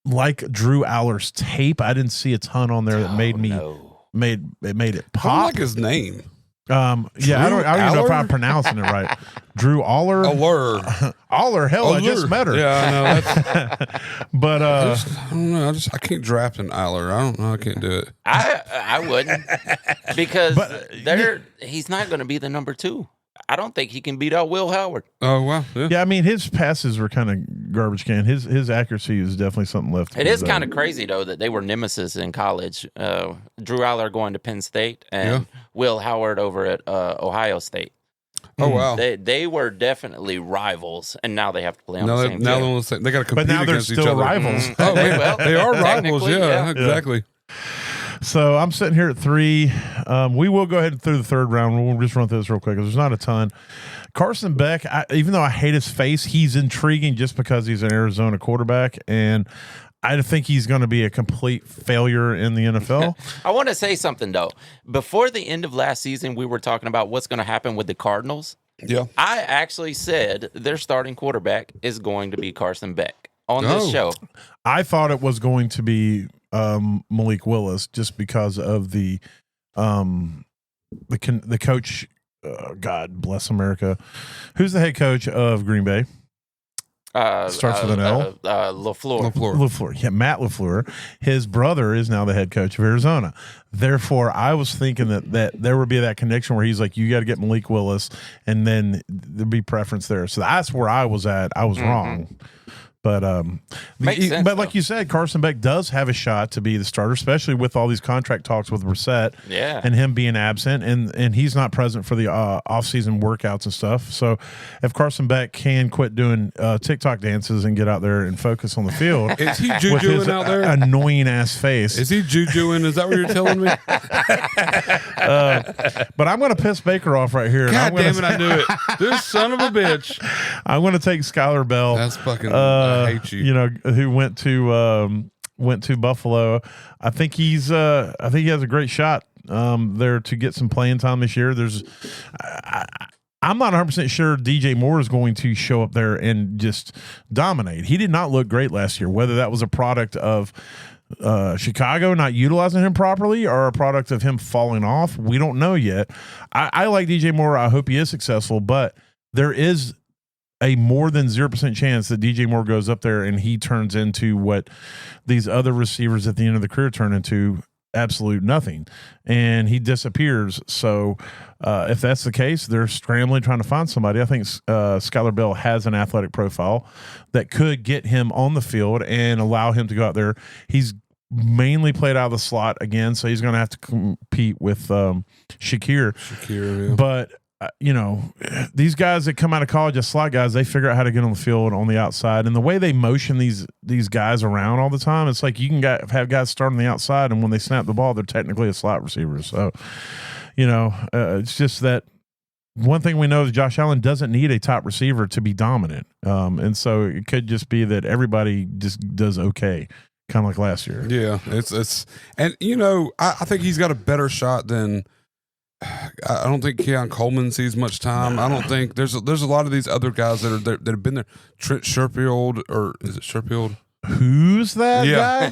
[SPEAKER 1] like Drew Aller's tape. I didn't see a ton on there that made it pop.
[SPEAKER 2] I don't like his name.
[SPEAKER 1] I don't even know if I'm pronouncing it right. Drew Aller. Aller. Hell, I just met her.
[SPEAKER 2] Yeah, I know. That's,
[SPEAKER 1] but
[SPEAKER 2] I don't know. I can't draft an Aller. I don't know. I can't do it.
[SPEAKER 4] I wouldn't because
[SPEAKER 1] But,
[SPEAKER 4] he's not going to be the number 2. I don't think he can beat out Will Howard.
[SPEAKER 2] Oh wow. Yeah.
[SPEAKER 1] I mean, his passes were kind of garbage can. His accuracy is definitely something left.
[SPEAKER 4] It is kind of crazy though that they were nemesis in college. Drew Aller going to Penn State and Will Howard over at Ohio State.
[SPEAKER 2] Oh wow.
[SPEAKER 4] They were definitely rivals, and now they have to play on the same team.
[SPEAKER 2] They got to compete
[SPEAKER 1] But now they're
[SPEAKER 2] against each
[SPEAKER 1] still
[SPEAKER 2] other.
[SPEAKER 1] rivals.
[SPEAKER 2] Oh,
[SPEAKER 4] Well,
[SPEAKER 2] they are rivals.
[SPEAKER 4] technically,
[SPEAKER 2] Yeah,
[SPEAKER 4] yeah.
[SPEAKER 2] exactly.
[SPEAKER 1] So I'm sitting here at 3. We will go ahead and through the third round. We'll just run through this real quick because there's not a ton. Carson Beck, even though I hate his face, he's intriguing just because he's an Arizona quarterback, and I think he's going to be a complete failure in the NFL.
[SPEAKER 4] I want to say something though. Before the end of last season, we were talking about what's going to happen with the Cardinals.
[SPEAKER 2] Yeah.
[SPEAKER 4] I actually said their starting quarterback is going to be Carson Beck on this show.
[SPEAKER 1] I thought it was going to be Malik Willis just because of the coach. God bless America. Who's the head coach of Green Bay? Starts with an L.
[SPEAKER 4] LaFleur.
[SPEAKER 1] Yeah, Matt LaFleur. His brother is now the head coach of Arizona. Therefore, I was thinking that there would be that connection where he's like, you got to get Malik Willis, and then there'd be preference there. So that's where I was at. I was wrong. But
[SPEAKER 4] Makes sense,
[SPEAKER 1] but like
[SPEAKER 4] though.
[SPEAKER 1] you said, Carson Beck does have a shot to be the starter, especially with all these contract talks with Brissett and him being absent, and he's not present for the off-season workouts and stuff. So if Carson Beck can quit doing TikTok dances and get out there and focus on the field,
[SPEAKER 2] Is he
[SPEAKER 1] with his
[SPEAKER 2] jujuing out there?
[SPEAKER 1] annoying ass face.
[SPEAKER 2] Is he jujuing? Is that what you're telling me?
[SPEAKER 1] But I'm going to piss Baker off right here.
[SPEAKER 2] God damn it! I knew it. This son of a bitch.
[SPEAKER 1] I'm going to take Skylar Bell.
[SPEAKER 2] That's fucking. I hate you.
[SPEAKER 1] Who went to Buffalo. I think he has a great shot there to get some playing time this year. I'm not 100% sure DJ Moore is going to show up there and just dominate. He did not look great last year, whether that was a product of Chicago not utilizing him properly or a product of him falling off. We don't know yet. I like DJ Moore. I hope he is successful, but there is a more than 0% chance that DJ Moore goes up there and he turns into what these other receivers at the end of the career turn into, absolute nothing, and he disappears. So if that's the case, they're scrambling trying to find somebody. I think Skylar Bell has an athletic profile that could get him on the field and allow him to go out there. He's mainly played out of the slot again, so he's going to have to compete with Shakir.
[SPEAKER 2] Yeah.
[SPEAKER 1] But these guys that come out of college as slot guys, they figure out how to get on the field on the outside. And the way they motion these guys around all the time, it's like you can have guys start on the outside, and when they snap the ball, they're technically a slot receiver. So, it's just that one thing we know is Josh Allen doesn't need a top receiver to be dominant. And so it could just be that everybody just does okay, kind of like last year.
[SPEAKER 2] Yeah, it's and I think he's got a better shot than. I don't think Keon Coleman sees much time. I don't think there's a lot of these other guys that have been there. Trent Sherfield, or is it Sherfield?
[SPEAKER 1] Who's that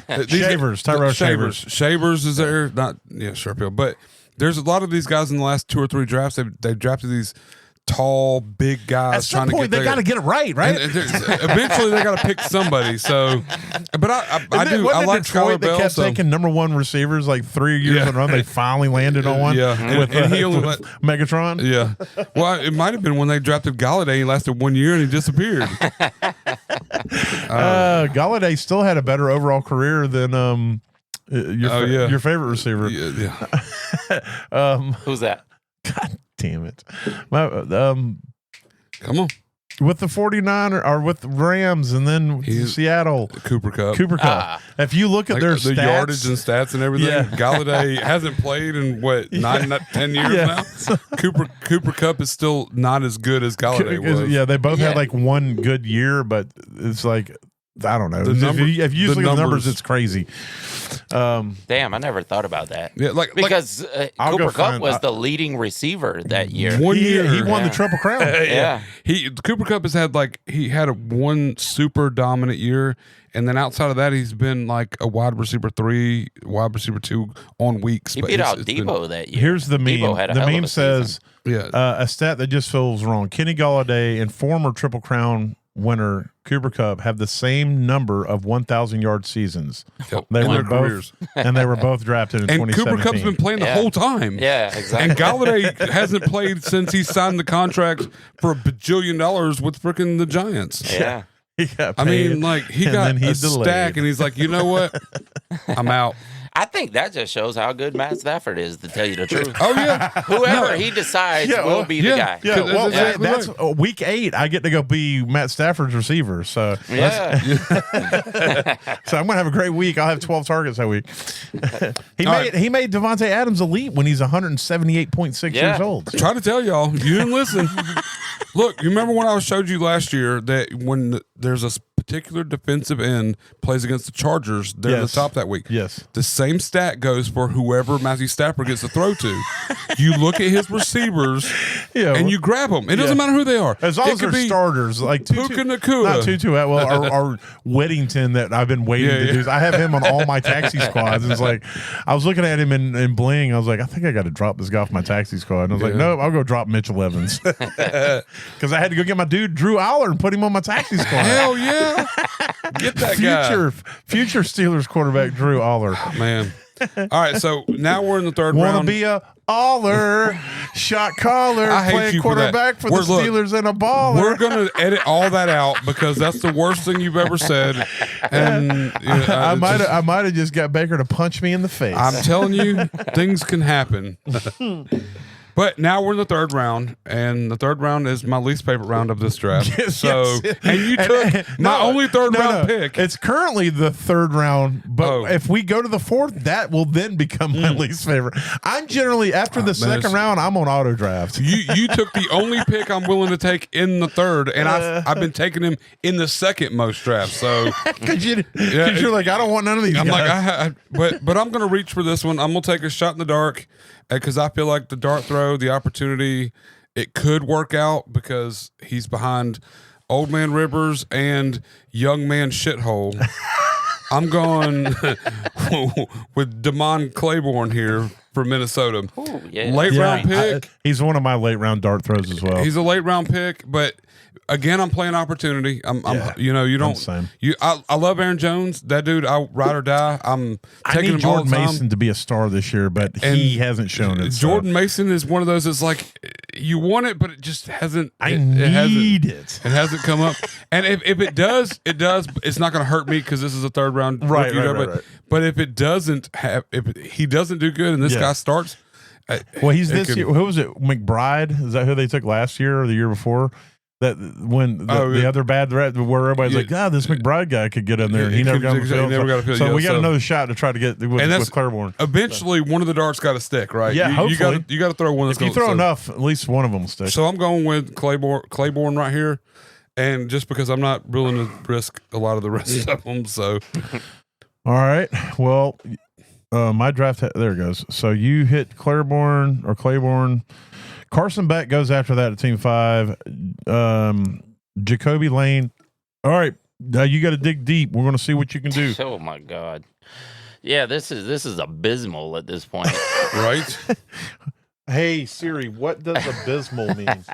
[SPEAKER 1] guy?
[SPEAKER 2] Shavers,
[SPEAKER 1] Tyrell Shavers.
[SPEAKER 2] Shavers is there, not Sherfield, but there's a lot of these guys in the last 2 or 3 drafts. They've drafted these tall, big guys.
[SPEAKER 1] At some point, they got to get it right?
[SPEAKER 2] And eventually, they got to pick somebody. So, but I like Skylar Bell.
[SPEAKER 1] They kept taking number 1 receivers like 3 years in a row. They finally landed on one.
[SPEAKER 2] Yeah, and he only
[SPEAKER 1] with Megatron.
[SPEAKER 2] Yeah, well, it might have been when they drafted Galladay. He lasted 1 year and he disappeared.
[SPEAKER 1] Galladay still had a better overall career than Your favorite receiver.
[SPEAKER 2] Yeah.
[SPEAKER 4] Who's that?
[SPEAKER 1] God damn it.
[SPEAKER 2] Come on.
[SPEAKER 1] With the 49er or with the Rams and then Seattle.
[SPEAKER 2] Cooper Kupp.
[SPEAKER 1] If you look at their
[SPEAKER 2] the
[SPEAKER 1] stats,
[SPEAKER 2] yardage and stats and everything, Galladay hasn't played in 10 years now. Cooper Kupp is still not as good as Galladay was.
[SPEAKER 1] Yeah, they both had like one good year, but it's like I don't know. If you look at the numbers, it's crazy.
[SPEAKER 4] Damn, I never thought about that.
[SPEAKER 2] Yeah,
[SPEAKER 4] because Cooper Kupp was the leading receiver that year.
[SPEAKER 1] He won the Triple Crown.
[SPEAKER 2] Cooper Kupp has had he had one super dominant year, and then outside of that, he's been like a wide receiver 3, wide receiver 2 on weeks.
[SPEAKER 4] He beat out Debo that year.
[SPEAKER 1] Here's the meme.
[SPEAKER 4] Debo had a
[SPEAKER 1] the
[SPEAKER 4] hell of
[SPEAKER 1] meme
[SPEAKER 4] a
[SPEAKER 1] says a stat that just feels wrong. Kenny Galladay and former Triple Crown winner Cooper Kupp have the same number of 1,000-yard seasons. They were both drafted in 2017.
[SPEAKER 2] And Cooper Kupp's been playing the whole time.
[SPEAKER 4] Yeah, exactly.
[SPEAKER 2] And Galladay hasn't played since he signed the contract for $1 bajillion with freaking the Giants.
[SPEAKER 4] Yeah.
[SPEAKER 1] He got
[SPEAKER 2] I mean, he got a
[SPEAKER 1] delayed.
[SPEAKER 2] stack, and he's like, you know what? I'm out.
[SPEAKER 4] I think that just shows how good Matt Stafford is, to tell you the truth.
[SPEAKER 2] Oh, yeah.
[SPEAKER 4] Whoever he decides will be the guy.
[SPEAKER 1] Yeah, well,
[SPEAKER 2] exactly
[SPEAKER 1] that's week 8. I get to go be Matt Stafford's receiver. So so I'm gonna have a great week. I'll have 12 targets that week. He made Devontae Adams elite when he's 178.6 years old.
[SPEAKER 2] I'm trying to tell y'all, you didn't listen. Look, you remember when I showed you last year that when there's a particular defensive end plays against the Chargers, they're the top that week.
[SPEAKER 1] Yes.
[SPEAKER 2] The same stat goes for whoever Matthew Stafford gets to throw to. You look at his receivers and you grab them. It doesn't matter who they are.
[SPEAKER 1] As long as they're starters, like
[SPEAKER 2] Puka Nacua.
[SPEAKER 1] Not Tutu Atwell or Weddington that I've been waiting to do. I have him on all my taxi squads. And it's like, I was looking at him in Bling. I was like, I think I got to drop this guy off my taxi squad. And I was like, no, I'll go drop Mitchell Evans. Because I had to go get my dude Drew Aller and put him on my taxi squad.
[SPEAKER 2] Hell yeah. Get that guy.
[SPEAKER 1] Future Steelers quarterback Drew Aller.
[SPEAKER 2] Man. All right, so now we're in the third round.
[SPEAKER 1] Want to be a Aller shot caller, playing quarterback for the Steelers and a baller.
[SPEAKER 2] We're going to edit all that out because that's the worst thing you've ever said. And
[SPEAKER 1] I might have just got Baker to punch me in the face.
[SPEAKER 2] I'm telling you, things can happen. But now we're in the third round, and the third round is my least favorite round of this draft. And you took my only third round pick.
[SPEAKER 1] It's currently the third round, but if we go to the fourth, that will then become my least favorite. I'm generally after the second round, I'm on auto draft.
[SPEAKER 2] You took the only pick I'm willing to take in the third, and I've been taking him in the second most drafts. So
[SPEAKER 1] because you're like, I don't want none of these.
[SPEAKER 2] I'm
[SPEAKER 1] guys.
[SPEAKER 2] like, but I'm going to reach for this one. I'm going to take a shot in the dark. Because I feel like the dart throw, the opportunity, it could work out because he's behind old man Rivers and young man Shithole. I'm going with Damon Claiborne here for Minnesota.
[SPEAKER 4] Ooh, yeah.
[SPEAKER 2] Late round pick.
[SPEAKER 1] He's one of my late round dart throws as well.
[SPEAKER 2] He's a late round pick, but again, I'm playing opportunity. I love Aaron Jones. That dude, I ride or die. I'm taking him
[SPEAKER 1] Jordan
[SPEAKER 2] all the time.
[SPEAKER 1] Mason to be a star this year, but he hasn't shown it.
[SPEAKER 2] Jordan Mason is one of those that's like you want it, but it just hasn't.
[SPEAKER 1] It
[SPEAKER 2] hasn't come up. And if it does, it does. It's not going to hurt me because this is a third round
[SPEAKER 1] right.
[SPEAKER 2] But if it doesn't he doesn't do good, and this guy starts.
[SPEAKER 1] He's this year. Who was it? McBride? Is that who they took last year or the year before? That when the other bad threat where everybody's like, this McBride guy could get in there. He never got a field. So we got another shot to try to get with Claiborne.
[SPEAKER 2] Eventually, one of the darts got to stick, right?
[SPEAKER 1] Yeah, hopefully.
[SPEAKER 2] You got to throw one.
[SPEAKER 1] If you throw enough, at least one of them will stick.
[SPEAKER 2] So I'm going with Claiborne right here, and just because I'm not willing to risk a lot of the rest of them, so.
[SPEAKER 1] All right. Well, my draft. There it goes. So you hit Claiborne. Carson Beck goes after that at team 5. Jacoby Lane. All right. Now you got to dig deep. We're going to see what you can do.
[SPEAKER 4] Oh my God. Yeah, this is abysmal at this point.
[SPEAKER 2] Right?
[SPEAKER 1] Hey Siri, what does abysmal mean?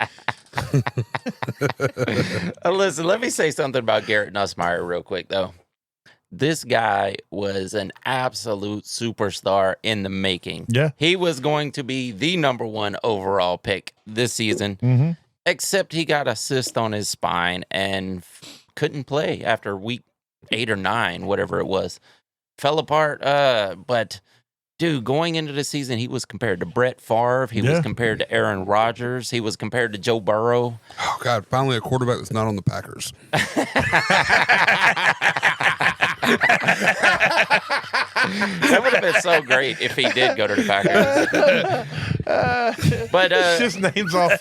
[SPEAKER 4] Listen, let me say something about Garrett Nussmeier real quick though. This guy was an absolute superstar in the making.
[SPEAKER 1] Yeah.
[SPEAKER 4] He was going to be the number 1 overall pick this season, except he got a cyst on his spine and couldn't play after week 8 or 9, whatever it was. fell apart. But dude, going into the season, he was compared to Brett Favre. He was compared to Aaron Rodgers. He was compared to Joe Burrow.
[SPEAKER 2] Oh God! Finally, a quarterback that's not on the Packers.
[SPEAKER 4] That would have been so great if he did go to the Packers. But
[SPEAKER 1] just names off.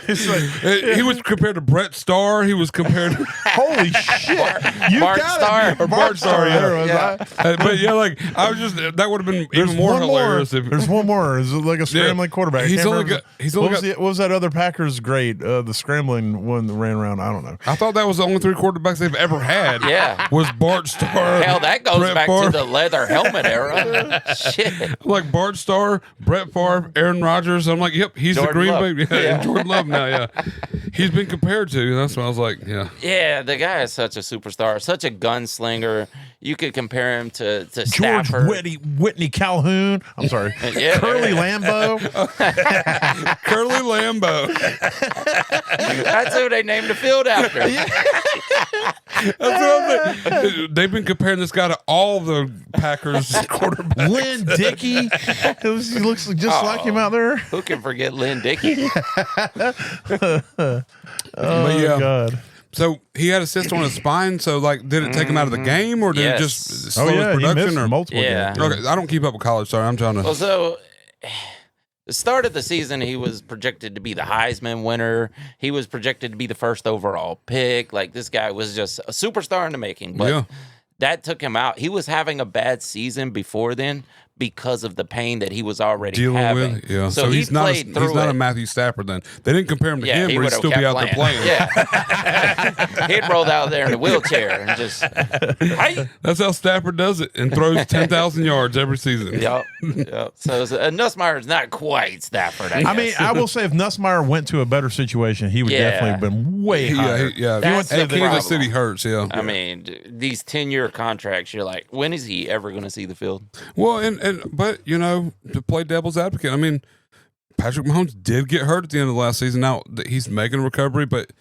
[SPEAKER 1] It's like,
[SPEAKER 2] He was compared to Brett Starr. He was compared to
[SPEAKER 1] holy shit.
[SPEAKER 4] Bart Starr.
[SPEAKER 1] Or Bart Starr,
[SPEAKER 4] Yeah.
[SPEAKER 2] but yeah, like I was just that would have been even more hilarious if
[SPEAKER 1] There's one more. It's like a scrambling quarterback. I
[SPEAKER 2] He's
[SPEAKER 1] can't
[SPEAKER 2] only
[SPEAKER 1] remember-
[SPEAKER 2] got- he's only
[SPEAKER 1] what was
[SPEAKER 2] got-
[SPEAKER 1] the- what was that other Packers great? The scrambling one that ran around. I don't know.
[SPEAKER 2] I thought that was the only 3 quarterbacks they've ever had.
[SPEAKER 4] Yeah.
[SPEAKER 2] Was Bart Starr.
[SPEAKER 4] Hell, that goes
[SPEAKER 2] Brett
[SPEAKER 4] back
[SPEAKER 2] Favre.
[SPEAKER 4] to the leather helmet era. Shit.
[SPEAKER 2] Like Bart Starr, Brett Favre, Aaron Rodgers. I'm like, yep, he's
[SPEAKER 4] Jordan
[SPEAKER 2] the
[SPEAKER 4] Love.
[SPEAKER 2] Green Bay. Yeah,
[SPEAKER 4] Yeah.
[SPEAKER 2] and Jordan Love now, yeah. He's been compared to. That's what I was like, yeah.
[SPEAKER 4] Yeah, the guy is such a superstar, such a gunslinger. You could compare him to
[SPEAKER 1] George
[SPEAKER 4] Stafford.
[SPEAKER 1] Whitney Calhoun. I'm sorry.
[SPEAKER 4] Yeah.
[SPEAKER 1] Curly Lambeau.
[SPEAKER 2] Curly Lambeau.
[SPEAKER 4] That's who they named the field after.
[SPEAKER 2] That's what I'm saying. They've been comparing this guy to all the Packers quarterbacks.
[SPEAKER 1] Lynn Dickey. He looks just like him out there.
[SPEAKER 4] Who can forget Lynn Dickey?
[SPEAKER 1] Oh,
[SPEAKER 2] But yeah.
[SPEAKER 1] God.
[SPEAKER 2] So he had a cyst on his spine. So like, did it take him out of the game, or did
[SPEAKER 4] Yes.
[SPEAKER 2] it just slow
[SPEAKER 1] Oh, yeah.
[SPEAKER 2] his
[SPEAKER 1] He
[SPEAKER 2] production?
[SPEAKER 1] missed
[SPEAKER 2] Or
[SPEAKER 1] multiple
[SPEAKER 4] Yeah.
[SPEAKER 1] games.
[SPEAKER 2] okay, I don't keep up with college. Sorry, I'm trying to.
[SPEAKER 4] Well, so the start of the season, he was projected to be the Heisman winner. He was projected to be the first overall pick. Like, this guy was just a superstar in the making. But
[SPEAKER 2] Yeah.
[SPEAKER 4] that took him out. He was having a bad season before then because of the pain that he was already
[SPEAKER 2] Dealing
[SPEAKER 4] having.
[SPEAKER 2] with, yeah.
[SPEAKER 4] So,
[SPEAKER 2] he's
[SPEAKER 4] he
[SPEAKER 2] not.
[SPEAKER 4] played
[SPEAKER 2] He's
[SPEAKER 4] through
[SPEAKER 2] not
[SPEAKER 4] it.
[SPEAKER 2] a Matthew Stafford. Then they didn't compare him to him,
[SPEAKER 4] he
[SPEAKER 2] but he'd
[SPEAKER 4] would've
[SPEAKER 2] still be
[SPEAKER 4] kept
[SPEAKER 2] out there playing.
[SPEAKER 4] Yeah. He'd rolled out there in a wheelchair and just, hey.
[SPEAKER 2] That's how Stafford does it, and throws 10,000 yards every season.
[SPEAKER 4] Yep. So Nussmeier's not quite Stafford, I
[SPEAKER 1] I mean,
[SPEAKER 4] guess.
[SPEAKER 1] I will say if Nussmeier went to a better situation, he would
[SPEAKER 4] Yeah.
[SPEAKER 1] definitely have been way higher.
[SPEAKER 2] Yeah.
[SPEAKER 4] That's
[SPEAKER 2] And
[SPEAKER 4] the
[SPEAKER 2] Kansas
[SPEAKER 4] problem.
[SPEAKER 2] City hurts. Yeah.
[SPEAKER 4] I mean, these 10-year contracts, you're like, when is he ever going to see the field?
[SPEAKER 2] Well, but you know, to play devil's advocate, I mean, Patrick Mahomes did get hurt at the end of the last season. Now he's making a recovery, but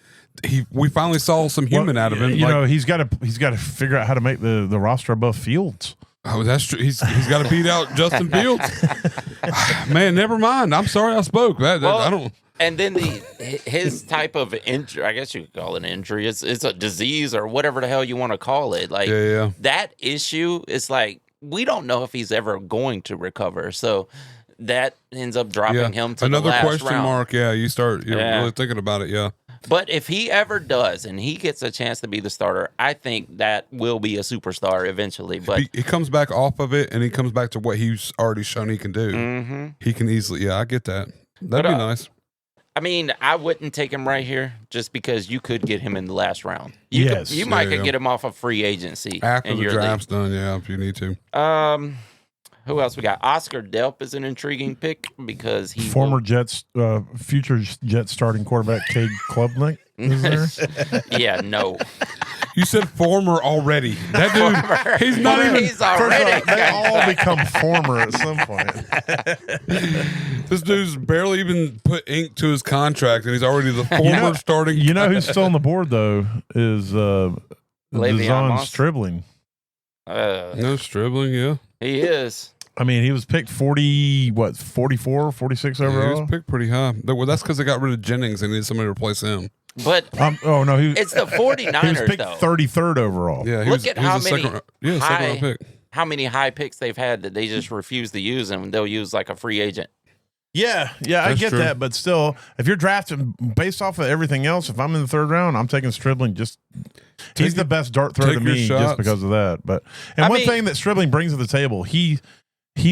[SPEAKER 2] we finally saw some human
[SPEAKER 1] Well,
[SPEAKER 2] out of him.
[SPEAKER 1] You
[SPEAKER 2] Like,
[SPEAKER 1] know, he's got to figure out how to make the roster above Fields.
[SPEAKER 2] oh, that's true. He's got to beat out Justin Fields. Man, never mind. I'm sorry I spoke. I don't.
[SPEAKER 4] And then his type of injury, I guess you could call it an injury. It's a disease or whatever the hell you want to call it. Like,
[SPEAKER 2] Yeah.
[SPEAKER 4] that issue is like, we don't know if he's ever going to recover. So that ends up dropping him to
[SPEAKER 2] Another
[SPEAKER 4] the last
[SPEAKER 2] question
[SPEAKER 4] round.
[SPEAKER 2] mark. Yeah, you're really thinking about it. Yeah.
[SPEAKER 4] But if he ever does and he gets a chance to be the starter, I think that will be a superstar eventually. But
[SPEAKER 2] He comes back off of it, and he comes back to what he's already shown he can do. He can easily. Yeah, I get that. That'd be nice.
[SPEAKER 4] I mean, I wouldn't take him right here just because you could get him in the last round. You might could get him off of free agency
[SPEAKER 2] After
[SPEAKER 4] in
[SPEAKER 2] the
[SPEAKER 4] your
[SPEAKER 2] draft's done, yeah, if you need to.
[SPEAKER 4] league. Who else we got? Oscar Delp is an intriguing pick because he
[SPEAKER 1] Former Jets, future Jets starting quarterback Cade Klubnik is there.
[SPEAKER 4] yeah, no.
[SPEAKER 2] You said former already. That dude, he's not even.
[SPEAKER 4] He's already.
[SPEAKER 1] They all become former at some point.
[SPEAKER 2] This dude's barely even put ink to his contract, and he's already the former starting.
[SPEAKER 1] You know who's still on the board though is
[SPEAKER 4] Le'Veon
[SPEAKER 1] Deshaun
[SPEAKER 4] Moss?
[SPEAKER 1] Stribling.
[SPEAKER 2] No Stribling, yeah.
[SPEAKER 4] He is.
[SPEAKER 1] I mean, he was picked 44, 46
[SPEAKER 2] Yeah, he
[SPEAKER 1] overall.
[SPEAKER 2] was picked pretty high. Well, that's because they got rid of Jennings and needed somebody to replace him.
[SPEAKER 4] But
[SPEAKER 1] Oh no,
[SPEAKER 4] it's the 49ers,
[SPEAKER 1] he was picked
[SPEAKER 4] though.
[SPEAKER 1] 33rd overall.
[SPEAKER 2] Yeah, he
[SPEAKER 4] Look
[SPEAKER 2] was,
[SPEAKER 4] at
[SPEAKER 2] he was
[SPEAKER 4] how
[SPEAKER 2] a
[SPEAKER 4] many
[SPEAKER 2] second round pick.
[SPEAKER 4] how many high picks they've had that they just refuse to use, and they'll use like a free agent.
[SPEAKER 1] Yeah, I
[SPEAKER 2] That's
[SPEAKER 1] get
[SPEAKER 2] true.
[SPEAKER 1] that, but still, if you're drafting based off of everything else, if I'm in the third round, I'm taking Stribling. He's the best dart throw
[SPEAKER 2] take
[SPEAKER 1] to
[SPEAKER 2] your
[SPEAKER 1] me
[SPEAKER 2] shots.
[SPEAKER 1] just because of that. But one
[SPEAKER 4] mean-
[SPEAKER 1] thing that Stribling brings to the table, he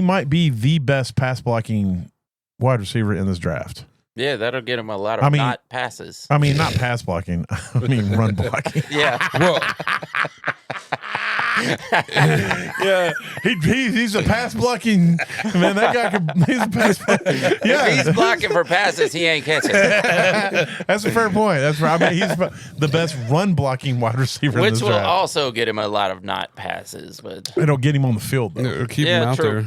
[SPEAKER 1] might be the best pass blocking wide receiver in this draft.
[SPEAKER 4] Yeah, that'll get him a lot of not passes.
[SPEAKER 1] I mean, not pass blocking. I mean, run blocking.
[SPEAKER 4] Yeah.
[SPEAKER 2] Well,
[SPEAKER 1] Yeah, he's a pass blocking man. That guy he's a pass blocking. Yeah,
[SPEAKER 4] If he's blocking for passes, he ain't catching.
[SPEAKER 1] that's a fair point. That's right. I mean, he's the best run blocking wide receiver in
[SPEAKER 4] Which
[SPEAKER 1] this
[SPEAKER 4] will
[SPEAKER 1] draft.
[SPEAKER 4] also get him a lot of not passes. But
[SPEAKER 1] It'll get him on the field though.
[SPEAKER 2] keep
[SPEAKER 4] Yeah,
[SPEAKER 2] him out
[SPEAKER 4] true.
[SPEAKER 2] there.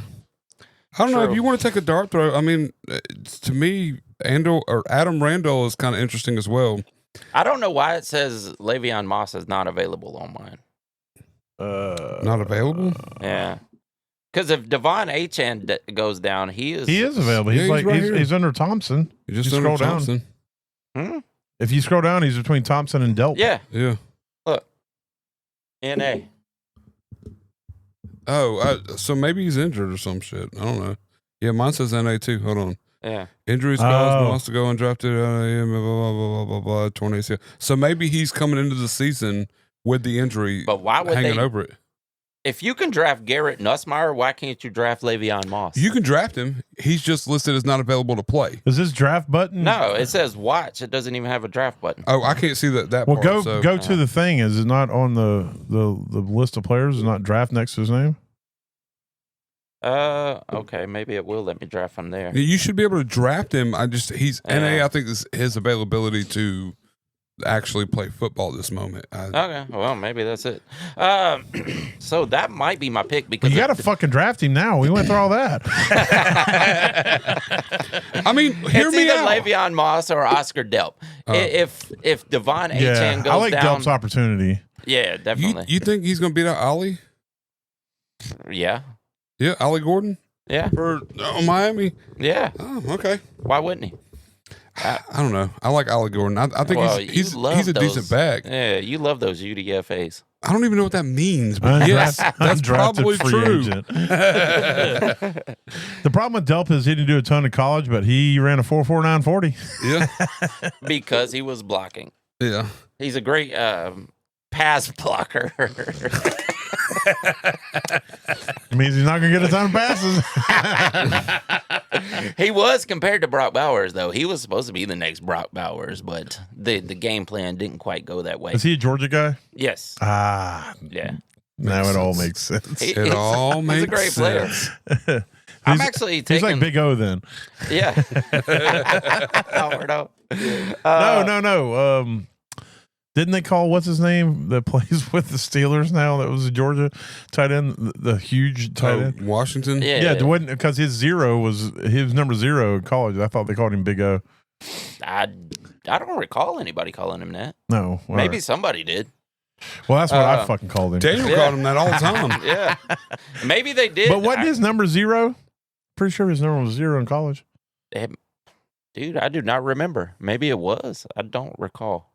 [SPEAKER 2] I don't know
[SPEAKER 4] True.
[SPEAKER 2] if you want to take a dart throw. I mean, to me, Adam Randall is kind of interesting as well.
[SPEAKER 4] I don't know why it says Le'Veon Moss is not available on mine.
[SPEAKER 2] Not available?
[SPEAKER 4] Yeah. Because if Devon Achane goes down, he is
[SPEAKER 1] available. He's
[SPEAKER 2] Yeah, he's right here.
[SPEAKER 1] he's under Thompson.
[SPEAKER 2] You just
[SPEAKER 1] You
[SPEAKER 2] under
[SPEAKER 1] scroll down.
[SPEAKER 2] Thompson.
[SPEAKER 1] If you scroll down, he's between Thompson and Delp.
[SPEAKER 4] Yeah.
[SPEAKER 2] Yeah.
[SPEAKER 4] Look. NA.
[SPEAKER 2] Oh, so maybe he's injured or some shit. I don't know. Yeah, mine says NA too. Hold on.
[SPEAKER 4] Yeah.
[SPEAKER 2] Injuries caused wants to go undrafted. Blah, blah, blah, blah, blah, torn ACL. So maybe he's coming into the season with the injury
[SPEAKER 4] But why would
[SPEAKER 2] hanging
[SPEAKER 4] they?
[SPEAKER 2] over it.
[SPEAKER 4] If you can draft Garrett Nussmeier, why can't you draft Le'Veon Moss?
[SPEAKER 2] You can draft him. He's just listed as not available to play.
[SPEAKER 1] Is this draft button?
[SPEAKER 4] No, it says watch. It doesn't even have a draft button.
[SPEAKER 2] Oh, I can't see that
[SPEAKER 1] Well,
[SPEAKER 2] part. So.
[SPEAKER 1] go to the thing. Is it not on the list of players? Is it not draft next to his name?
[SPEAKER 4] Okay, maybe it will let me draft him there.
[SPEAKER 2] You should be able to draft him. He's
[SPEAKER 4] Yeah.
[SPEAKER 2] NA. I think this his availability to actually play football at this moment.
[SPEAKER 4] Okay, well, maybe that's it. So that might be my pick
[SPEAKER 1] But
[SPEAKER 4] because
[SPEAKER 1] you got to fucking draft him now. We went through all that.
[SPEAKER 2] I mean, hear
[SPEAKER 4] it's
[SPEAKER 2] me
[SPEAKER 4] either
[SPEAKER 2] out.
[SPEAKER 4] Le'Veon Moss or Oscar Delp. If Devon Achane
[SPEAKER 1] Yeah,
[SPEAKER 4] goes
[SPEAKER 1] I like
[SPEAKER 4] down,
[SPEAKER 1] Delp's opportunity.
[SPEAKER 4] yeah, definitely.
[SPEAKER 2] You think he's going to beat out Ollie?
[SPEAKER 4] Yeah,
[SPEAKER 2] Yeah, Ollie Gordon
[SPEAKER 4] yeah,
[SPEAKER 2] for Miami.
[SPEAKER 4] yeah.
[SPEAKER 2] Oh, okay.
[SPEAKER 4] Why wouldn't he?
[SPEAKER 2] I don't know. I like Ollie Gordon. I think
[SPEAKER 4] Well,
[SPEAKER 2] he's
[SPEAKER 4] you love
[SPEAKER 2] a
[SPEAKER 4] those-
[SPEAKER 2] decent back.
[SPEAKER 4] Yeah, you love those UDFAs.
[SPEAKER 2] I don't even know what that means, but yes, that's probably true.
[SPEAKER 1] The problem with Delp is he didn't do a ton of college, but he ran a 4.49 40.
[SPEAKER 2] Yeah,
[SPEAKER 4] Because he was blocking.
[SPEAKER 2] yeah.
[SPEAKER 4] He's a great pass blocker.
[SPEAKER 1] It means he's not going to get a ton of passes.
[SPEAKER 4] He was compared to Brock Bowers, though. He was supposed to be the next Brock Bowers, but the game plan didn't quite go that way.
[SPEAKER 1] Is he a Georgia guy?
[SPEAKER 4] Yes.
[SPEAKER 1] Ah,
[SPEAKER 4] Yeah.
[SPEAKER 1] now it all makes sense.
[SPEAKER 2] It all makes
[SPEAKER 4] He's a great player.
[SPEAKER 2] sense.
[SPEAKER 4] I'm actually
[SPEAKER 1] He's
[SPEAKER 4] taking.
[SPEAKER 1] like Big O then.
[SPEAKER 4] Yeah. Howard O.
[SPEAKER 1] No. Didn't they call what's his name that plays with the Steelers now? That was a Georgia tight end, the huge tight end.
[SPEAKER 2] Washington.
[SPEAKER 4] Yeah.
[SPEAKER 1] Yeah, because his number 0 in college. I thought they called him Big O.
[SPEAKER 4] I don't recall anybody calling him that.
[SPEAKER 1] No, all
[SPEAKER 4] Maybe
[SPEAKER 1] right.
[SPEAKER 4] somebody did.
[SPEAKER 1] Well, that's what I fucking called him.
[SPEAKER 2] Daniel called him that all the time.
[SPEAKER 4] Yeah. Maybe they did.
[SPEAKER 1] But wasn't his number 0? Pretty sure his number was 0 in college.
[SPEAKER 4] Dude, I do not remember. Maybe it was. I don't recall.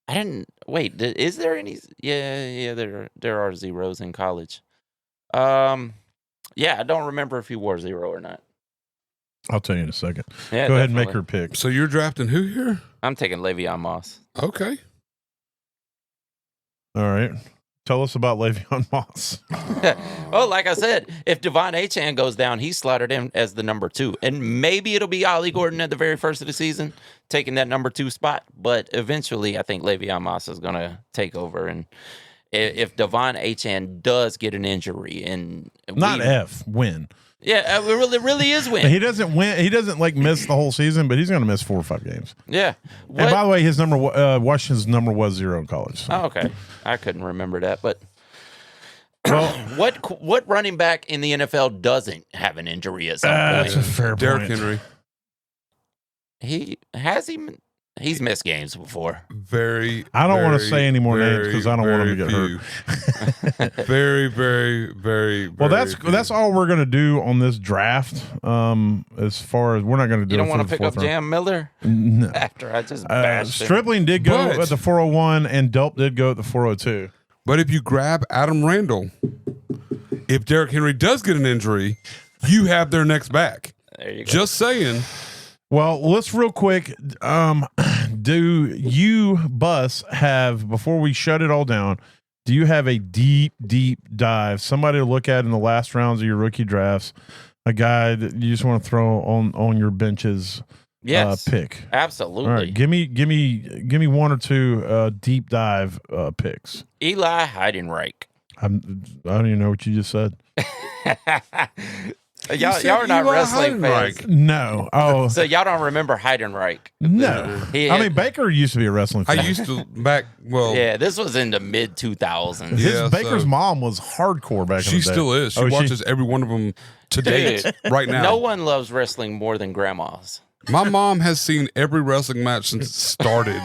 [SPEAKER 4] I didn't wait. Is there any? Yeah. There are zeros in college. Yeah, I don't remember if he wore 0 or not.
[SPEAKER 1] I'll tell you in a second.
[SPEAKER 4] Yeah,
[SPEAKER 1] Go ahead and make
[SPEAKER 4] definitely.
[SPEAKER 1] your pick.
[SPEAKER 2] So you're drafting who here?
[SPEAKER 4] I'm taking Le'Veon Moss.
[SPEAKER 2] Okay.
[SPEAKER 1] All right. Tell us about Le'Veon Moss.
[SPEAKER 4] Well, like I said, if Devon Achane goes down, he's slotted in as the number 2. And maybe it'll be Ollie Gordon at the very first of the season, taking that number 2 spot. But eventually, I think Le'Veon Moss is going to take over. And if Devon Achane does get an injury, and
[SPEAKER 1] win.
[SPEAKER 4] Yeah, it really is win.
[SPEAKER 1] He doesn't win. He doesn't miss the whole season, but he's going to miss 4 or 5 games.
[SPEAKER 4] Yeah.
[SPEAKER 1] And by the way, his Washington's number was 0 in college. So.
[SPEAKER 4] Oh, okay. I couldn't remember that, but
[SPEAKER 1] Well,
[SPEAKER 4] what running back in the NFL doesn't have an injury at some
[SPEAKER 1] that's a
[SPEAKER 4] point?
[SPEAKER 1] fair
[SPEAKER 2] Derrick
[SPEAKER 1] point.
[SPEAKER 4] He's missed games before.
[SPEAKER 1] I don't want to say any more names because I don't want him to get hurt.
[SPEAKER 2] Very, very, very.
[SPEAKER 1] Well, that's all we're going to do on this draft. As far as we're not going to do.
[SPEAKER 4] You don't
[SPEAKER 1] it
[SPEAKER 4] want
[SPEAKER 1] for
[SPEAKER 4] to
[SPEAKER 1] the
[SPEAKER 4] pick up
[SPEAKER 1] fourth round.
[SPEAKER 4] Jam Miller
[SPEAKER 1] No.
[SPEAKER 4] after I just bashed him.
[SPEAKER 1] Stripling did go
[SPEAKER 2] But-
[SPEAKER 1] at the 401, and Delp did go at the 402.
[SPEAKER 2] But if you grab Adam Randall, if Derrick Henry does get an injury, you have their next back.
[SPEAKER 4] There you go.
[SPEAKER 2] Just saying.
[SPEAKER 1] Well, let's real quick. Do you, Bus, have, before we shut it all down, do you have a deep dive, somebody to look at in the last rounds of your rookie drafts, a guy that you just want to throw on your benches
[SPEAKER 4] Yes,
[SPEAKER 1] pick?
[SPEAKER 4] absolutely.
[SPEAKER 1] All right, give me 1 or 2 deep dive picks.
[SPEAKER 4] Eli Heidenreich.
[SPEAKER 1] I don't even know what you just said.
[SPEAKER 4] Y'all
[SPEAKER 2] said
[SPEAKER 4] are not
[SPEAKER 2] Eli
[SPEAKER 4] wrestling
[SPEAKER 2] Heidenreich.
[SPEAKER 4] fans.
[SPEAKER 1] No. Oh,
[SPEAKER 4] So y'all don't remember Heidenreich.
[SPEAKER 1] no.
[SPEAKER 4] He-
[SPEAKER 1] I mean, Baker used to be a wrestling fan.
[SPEAKER 2] I used to back. Well,
[SPEAKER 4] Yeah, this was in the mid 2000s.
[SPEAKER 1] His
[SPEAKER 2] Yeah,
[SPEAKER 1] Baker's
[SPEAKER 2] so-
[SPEAKER 1] mom was hardcore back in
[SPEAKER 2] she
[SPEAKER 1] the day.
[SPEAKER 2] still is. She
[SPEAKER 1] Oh,
[SPEAKER 2] watches every one of them to date right now.
[SPEAKER 4] No one loves wrestling more than grandmas.
[SPEAKER 2] My mom has seen every wrestling match since it started.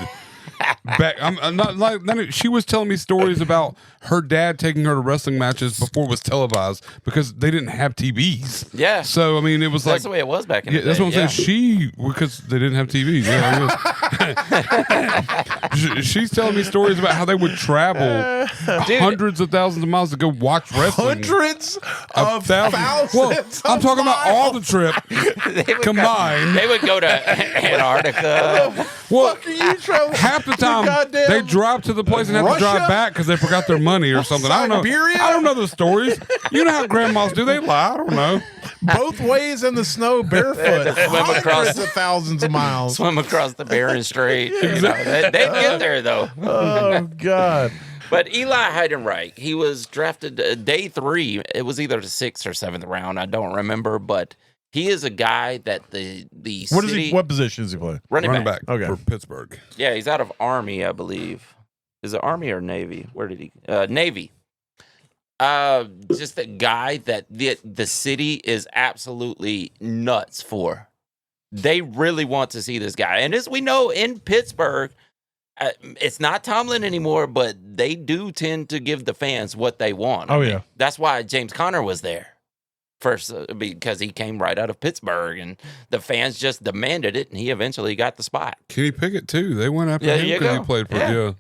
[SPEAKER 2] back. I'm not like she was telling me stories about her dad taking her to wrestling matches before it was televised because they didn't have TVs.
[SPEAKER 4] Yeah.
[SPEAKER 2] So I mean, it was
[SPEAKER 4] That's
[SPEAKER 2] like
[SPEAKER 4] the way it was back in the day.
[SPEAKER 2] that's what I'm saying. Because they didn't have TVs. Yeah, she's telling me stories about how they would travel hundreds of thousands of miles to go watch wrestling.
[SPEAKER 1] Hundreds of thousands.
[SPEAKER 2] Well, I'm talking about all the trip combined.
[SPEAKER 4] They would go to Antarctica.
[SPEAKER 2] Well,
[SPEAKER 1] Fuck are you traveling?
[SPEAKER 2] half the time
[SPEAKER 1] Goddamn
[SPEAKER 2] they drive to the place and have to
[SPEAKER 1] Russia?
[SPEAKER 2] drive back because they forgot their money or something. I don't know.
[SPEAKER 1] Siberia?
[SPEAKER 2] I don't know the stories. You know how grandmas do? They lie. I don't know.
[SPEAKER 1] both ways in the snow barefoot.
[SPEAKER 4] Swim across-
[SPEAKER 1] Hundreds of thousands of miles.
[SPEAKER 4] Swim across the Bering Strait. You know, they get there though.
[SPEAKER 1] Oh God.
[SPEAKER 4] But Eli Heidenreich, he was drafted day 3. It was either the 6th or 7th round. I don't remember, but he is a guy that the
[SPEAKER 1] What is
[SPEAKER 4] city,
[SPEAKER 1] he? What position does he play?
[SPEAKER 4] running back.
[SPEAKER 1] Okay.
[SPEAKER 2] for Pittsburgh.
[SPEAKER 4] Yeah, he's out of Army, I believe. Is it Army or Navy? Where did he? Navy. Just a guy that the city is absolutely nuts for. They really want to see this guy, and as we know in Pittsburgh, it's not Tomlin anymore, but they do tend to give the fans what they want.
[SPEAKER 1] Oh, yeah.
[SPEAKER 4] That's why James Conner was there first, because he came right out of Pittsburgh, and the fans just demanded it, and he eventually got the spot.
[SPEAKER 2] Kenny Pickett too. They went after
[SPEAKER 4] Yeah,
[SPEAKER 2] him
[SPEAKER 4] you
[SPEAKER 2] because he
[SPEAKER 4] go.
[SPEAKER 2] played for
[SPEAKER 4] Yeah.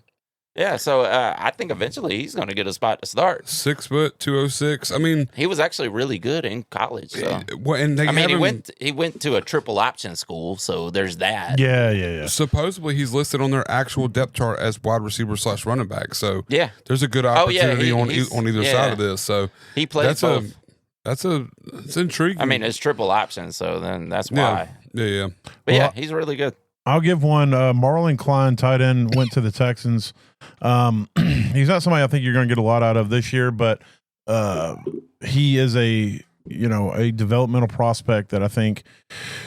[SPEAKER 4] Yeah, so I think eventually he's going to get a spot to start.
[SPEAKER 2] 6 foot 206. I mean,
[SPEAKER 4] He was actually really good in college. So.
[SPEAKER 2] well, and they
[SPEAKER 4] I mean,
[SPEAKER 2] have
[SPEAKER 4] he
[SPEAKER 2] him-
[SPEAKER 4] went to a triple option school, so there's that.
[SPEAKER 1] Yeah.
[SPEAKER 2] Supposedly, he's listed on their actual depth chart as wide receiver / running back. So
[SPEAKER 4] Yeah,
[SPEAKER 2] there's a good
[SPEAKER 4] Oh, yeah,
[SPEAKER 2] opportunity
[SPEAKER 4] he's-
[SPEAKER 2] on either
[SPEAKER 4] yeah.
[SPEAKER 2] side of this. So
[SPEAKER 4] he played
[SPEAKER 2] that's
[SPEAKER 4] both.
[SPEAKER 2] it's intriguing.
[SPEAKER 4] I mean, it's triple option, so then that's why.
[SPEAKER 2] yeah.
[SPEAKER 4] But
[SPEAKER 1] Well,
[SPEAKER 4] he's really good.
[SPEAKER 1] I'll give one. Marlon Klein, tight end, went to the Texans. He's not somebody I think you're going to get a lot out of this year, but he is a developmental prospect that I think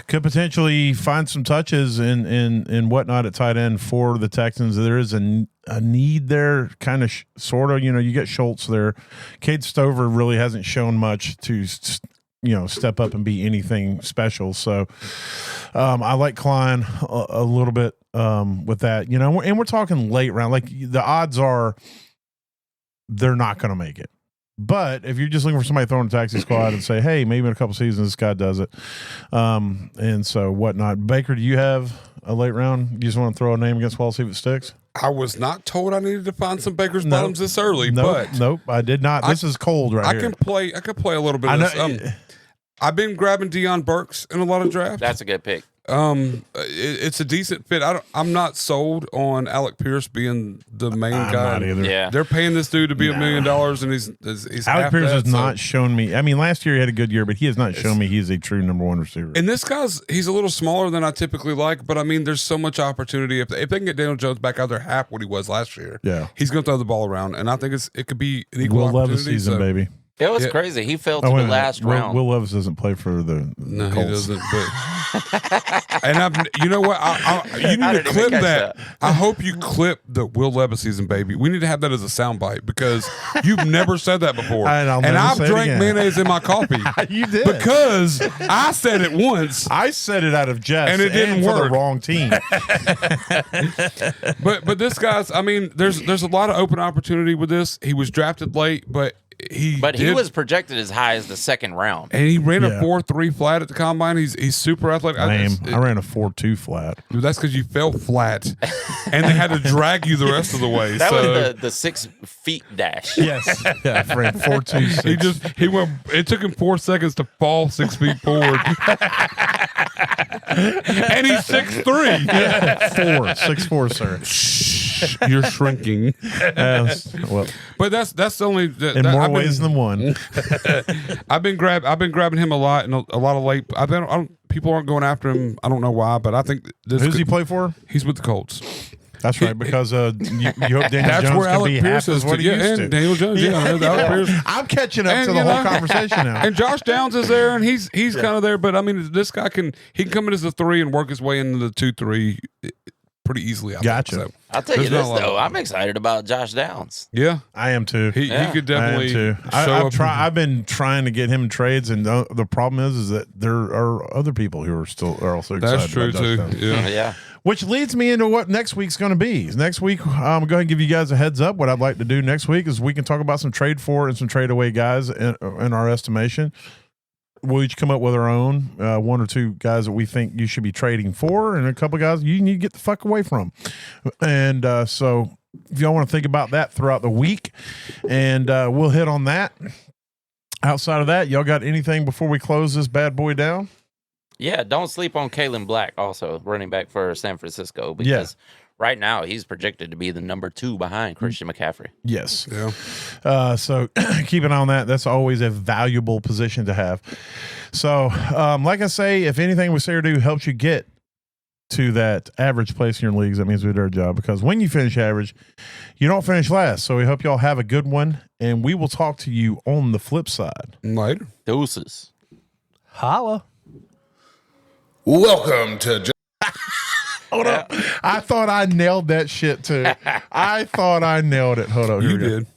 [SPEAKER 1] could potentially find some touches and whatnot at tight end for the Texans. There is a need there, kind of, sort of. You get Schultz there. Cade Stover really hasn't shown much to step up and be anything special. So I like Klein a little bit with that, and we're talking late round. Like the odds are they're not going to make it. But if you're just looking for somebody throwing a taxi squad and say, hey, maybe in a couple seasons this guy does it, and so whatnot. Baker, do you have a late round? You just want to throw a name against Wall, see if it sticks?
[SPEAKER 2] I was not told I needed to find some Baker's bottoms this early, but
[SPEAKER 1] Nope, I did not. This is cold right
[SPEAKER 2] I
[SPEAKER 1] here.
[SPEAKER 2] can play. I could play a little bit
[SPEAKER 1] I
[SPEAKER 2] of
[SPEAKER 1] know.
[SPEAKER 2] this. I've been grabbing Deion Burks in a lot of drafts.
[SPEAKER 4] That's a good pick.
[SPEAKER 2] It's a decent fit. I'm not sold on Alec Pierce being the main
[SPEAKER 1] I'm
[SPEAKER 2] guy.
[SPEAKER 1] not either.
[SPEAKER 4] Yeah.
[SPEAKER 2] They're paying this dude to be $1 million, and he's
[SPEAKER 1] Alec
[SPEAKER 2] half
[SPEAKER 1] Pierce
[SPEAKER 2] that,
[SPEAKER 1] has
[SPEAKER 2] so-
[SPEAKER 1] not shown me. I mean, last year he had a good year, but he has not shown me he's a true number one receiver.
[SPEAKER 2] And this he's a little smaller than I typically like, but I mean, there's so much opportunity. If they can get Daniel Jones back out there half what he was last year,
[SPEAKER 1] Yeah.
[SPEAKER 2] he's going to throw the ball around, and I think it could be an equal
[SPEAKER 1] Will
[SPEAKER 2] opportunity.
[SPEAKER 1] Levis season,
[SPEAKER 2] so-
[SPEAKER 1] baby.
[SPEAKER 4] It was
[SPEAKER 2] Yeah.
[SPEAKER 4] crazy. He fell to
[SPEAKER 1] Oh, wait
[SPEAKER 4] the
[SPEAKER 1] a minute.
[SPEAKER 4] last round.
[SPEAKER 1] Will Levis doesn't play for the
[SPEAKER 2] No, he
[SPEAKER 1] Colts.
[SPEAKER 2] doesn't. But and you know what? You
[SPEAKER 4] I
[SPEAKER 2] need to
[SPEAKER 4] didn't even
[SPEAKER 2] clip
[SPEAKER 4] catch
[SPEAKER 2] that.
[SPEAKER 4] that.
[SPEAKER 2] I hope you clip the Will Levis season, baby. We need to have that as a soundbite because you've never said that before.
[SPEAKER 1] And I'll never
[SPEAKER 2] I've
[SPEAKER 1] say it
[SPEAKER 2] drank
[SPEAKER 1] again.
[SPEAKER 2] mayonnaise in my coffee
[SPEAKER 1] You did.
[SPEAKER 2] because I said it once.
[SPEAKER 1] I said it out of jest,
[SPEAKER 2] And it didn't
[SPEAKER 1] for the
[SPEAKER 2] work.
[SPEAKER 1] wrong team.
[SPEAKER 2] But this guy's. I mean, there's a lot of open opportunity with this. He was drafted late, but he
[SPEAKER 4] was projected as high as the 2nd round.
[SPEAKER 2] and he ran
[SPEAKER 1] Yeah.
[SPEAKER 2] a 4.3 flat at the combine. He's super athletic.
[SPEAKER 1] Lame. I ran a 4.2 flat.
[SPEAKER 2] That's because you fell flat, and they had to drag you the rest of the way.
[SPEAKER 4] That
[SPEAKER 2] so
[SPEAKER 4] was the 6 feet dash.
[SPEAKER 1] Yes. Yeah, I ran 4.2.
[SPEAKER 2] he went. It took him 4 seconds to fall 6 feet forward, and he's 6'3".
[SPEAKER 1] 6'4", sir.
[SPEAKER 2] Shh, you're shrinking.
[SPEAKER 1] Well,
[SPEAKER 2] But that's the only
[SPEAKER 1] in more ways than one.
[SPEAKER 2] I've been grabbing him a lot and a lot of late. People aren't going after him. I don't know why, but I think this.
[SPEAKER 1] Who's he play for?
[SPEAKER 2] He's with the Colts.
[SPEAKER 1] That's right, because you hope Daniel
[SPEAKER 2] That's
[SPEAKER 1] Jones
[SPEAKER 2] where
[SPEAKER 1] can
[SPEAKER 2] Alec
[SPEAKER 1] be
[SPEAKER 2] Pierce
[SPEAKER 1] half as
[SPEAKER 2] is.
[SPEAKER 1] what he
[SPEAKER 2] Yeah,
[SPEAKER 1] used
[SPEAKER 2] and
[SPEAKER 1] to.
[SPEAKER 2] Daniel Jones. Yeah, Alec Pierce.
[SPEAKER 1] I'm catching up
[SPEAKER 2] And,
[SPEAKER 1] to the
[SPEAKER 2] you
[SPEAKER 1] whole
[SPEAKER 2] know,
[SPEAKER 1] conversation now.
[SPEAKER 2] And Josh Downs is there, and he's kind of there. But I mean, this guy can come in as a 3 and work his way into the 2-3. pretty easily. I
[SPEAKER 1] Gotcha.
[SPEAKER 2] think, so.
[SPEAKER 4] I'll tell you
[SPEAKER 2] There's not
[SPEAKER 4] this
[SPEAKER 2] a lot
[SPEAKER 4] though,
[SPEAKER 2] of-
[SPEAKER 4] I'm excited about Josh Downs.
[SPEAKER 2] Yeah,
[SPEAKER 1] I am too.
[SPEAKER 2] he could definitely
[SPEAKER 1] I am too.
[SPEAKER 2] show up.
[SPEAKER 1] I've been trying to get him in trades, and the problem is that there are other people who are also excited.
[SPEAKER 2] That's true
[SPEAKER 1] about Josh
[SPEAKER 2] too.
[SPEAKER 1] Downs.
[SPEAKER 2] Yeah.
[SPEAKER 4] Yeah.
[SPEAKER 1] Which leads me into what next week's going to be. Next week, I'm going to give you guys a heads up. What I'd like to do next week is we can talk about some trade for and some trade away guys in our estimation. We'll each come up with our own one or two guys that we think you should be trading for, and a couple of guys you need to get the fuck away from. And so, if y'all want to think about that throughout the week, and we'll hit on that. Outside of that, y'all got anything before we close this bad boy down?
[SPEAKER 4] Yeah, don't sleep on Kalen Black, also running back for San Francisco, because right now he's projected to be the number 2 behind Christian McCaffrey.
[SPEAKER 1] Yes.
[SPEAKER 2] Yeah.
[SPEAKER 1] So keep an eye on that. That's always a valuable position to have. So, like I say, if anything we say or do helps you get to that average place in your leagues, that means we did our job, because when you finish average, you don't finish last. So we hope y'all have a good one, and we will talk to you on the flip side.
[SPEAKER 2] Later.
[SPEAKER 4] Deuces.
[SPEAKER 5] Holla.
[SPEAKER 2] Welcome to.
[SPEAKER 1] Hold up. I thought I nailed that shit too. I thought I nailed it. Hold on. Here
[SPEAKER 2] You
[SPEAKER 1] we go.
[SPEAKER 2] did.